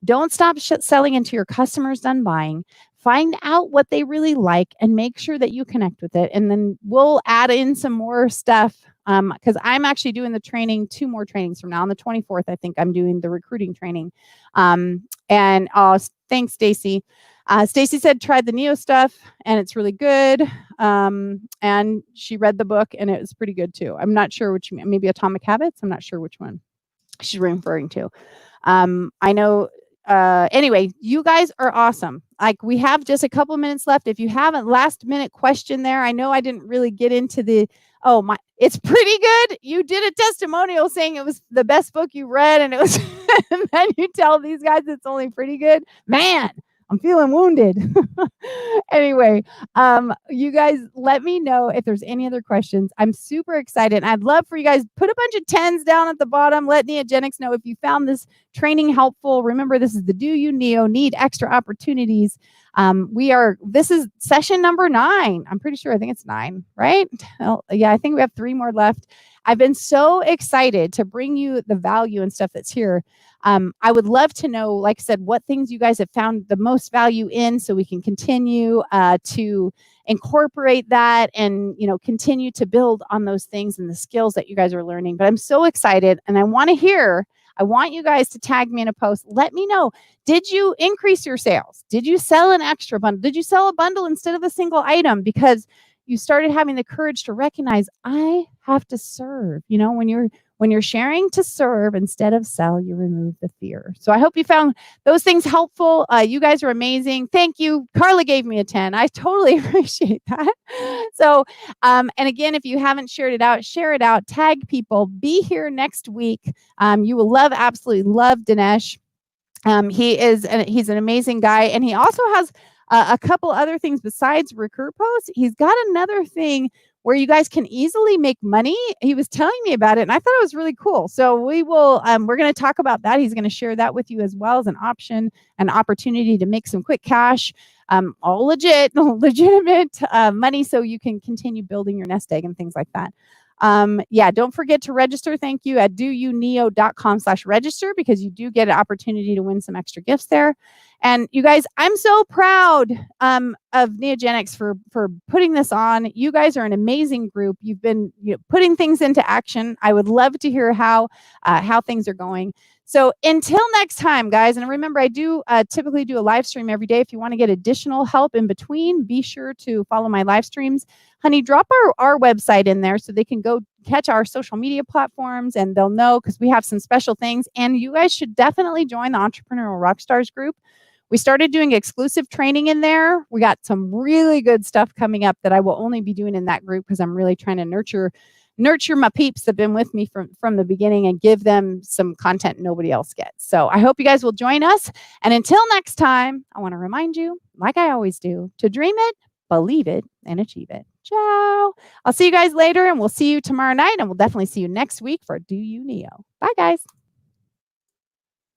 Don't stop selling until your customers done buying. Find out what they really like and make sure that you connect with it. And then we'll add in some more stuff because I'm actually doing the training, 2 more trainings from now. On the 24th, I think I'm doing the recruiting training. And thanks, Stacy. Stacy said tried the Neo stuff and it's really good. And she read the book and it was pretty good too. I'm not sure which, maybe Atomic Habits. I'm not sure which one she's referring to. I know. Anyway, you guys are awesome. Like, we have just a couple minutes left. If you have a last minute question there, I know I didn't really get into it's pretty good. You did a testimonial saying it was the best book you read, and it was, and then you tell these guys it's only pretty good. Man, I'm feeling wounded. Anyway, you guys let me know if there's any other questions. I'm super excited. I'd love for you guys put a bunch of 10s down at the bottom. Let Neogenics know if you found this training helpful. Remember, this is the Do You Neo Need Extra Opportunities. This is session number 9. I'm pretty sure. I think it's 9, right? Well, yeah, I think we have 3 more left. I've been so excited to bring you the value and stuff that's here. I would love to know, like I said, what things you guys have found the most value in, so we can continue to incorporate that and, continue to build on those things and the skills that you guys are learning. But I'm so excited, and I want you guys to tag me in a post. Let me know. Did you increase your sales? Did you sell an extra bundle? Did you sell a bundle instead of a single item? Because you started having the courage to recognize, I have to serve. When you're sharing to serve instead of sell, you remove the fear. So I hope you found those things helpful. You guys are amazing. Thank you. Carla gave me a 10. I totally appreciate that. So, and again, if you haven't shared it out, share it out, tag people, be here next week. You will absolutely love Dinesh. He's an amazing guy. And he also has a couple other things besides recruit posts. He's got another thing where you guys can easily make money. He was telling me about it, and I thought it was really cool. So we're going to talk about that. He's going to share that with you as well as an opportunity to make some quick cash, all legitimate money, so you can continue building your nest egg and things like that. Don't forget to register. Thank you at doyouneo.com/register, because you do get an opportunity to win some extra gifts there. And you guys, I'm so proud of Neogenics for putting this on. You guys are an amazing group. You've been putting things into action. I would love to hear how things are going. So until next time, guys, and remember, I do typically do a live stream every day. If you want to get additional help in between, be sure to follow my live streams. Honey, drop our website in there so they can go catch our social media platforms, and they'll know, because we have some special things. And you guys should definitely join the Entrepreneurial Rockstars group. We started doing exclusive training in there. We got some really good stuff coming up that I will only be doing in that group, because I'm really trying to nurture my peeps that have been with me from the beginning and give them some content nobody else gets. So I hope you guys will join us. And until next time, I want to remind you, like I always do, to dream it, believe it, and achieve it. Ciao. I'll see you guys later, and we'll see you tomorrow night, and we'll definitely see you next week for Do You Neo. Bye, guys.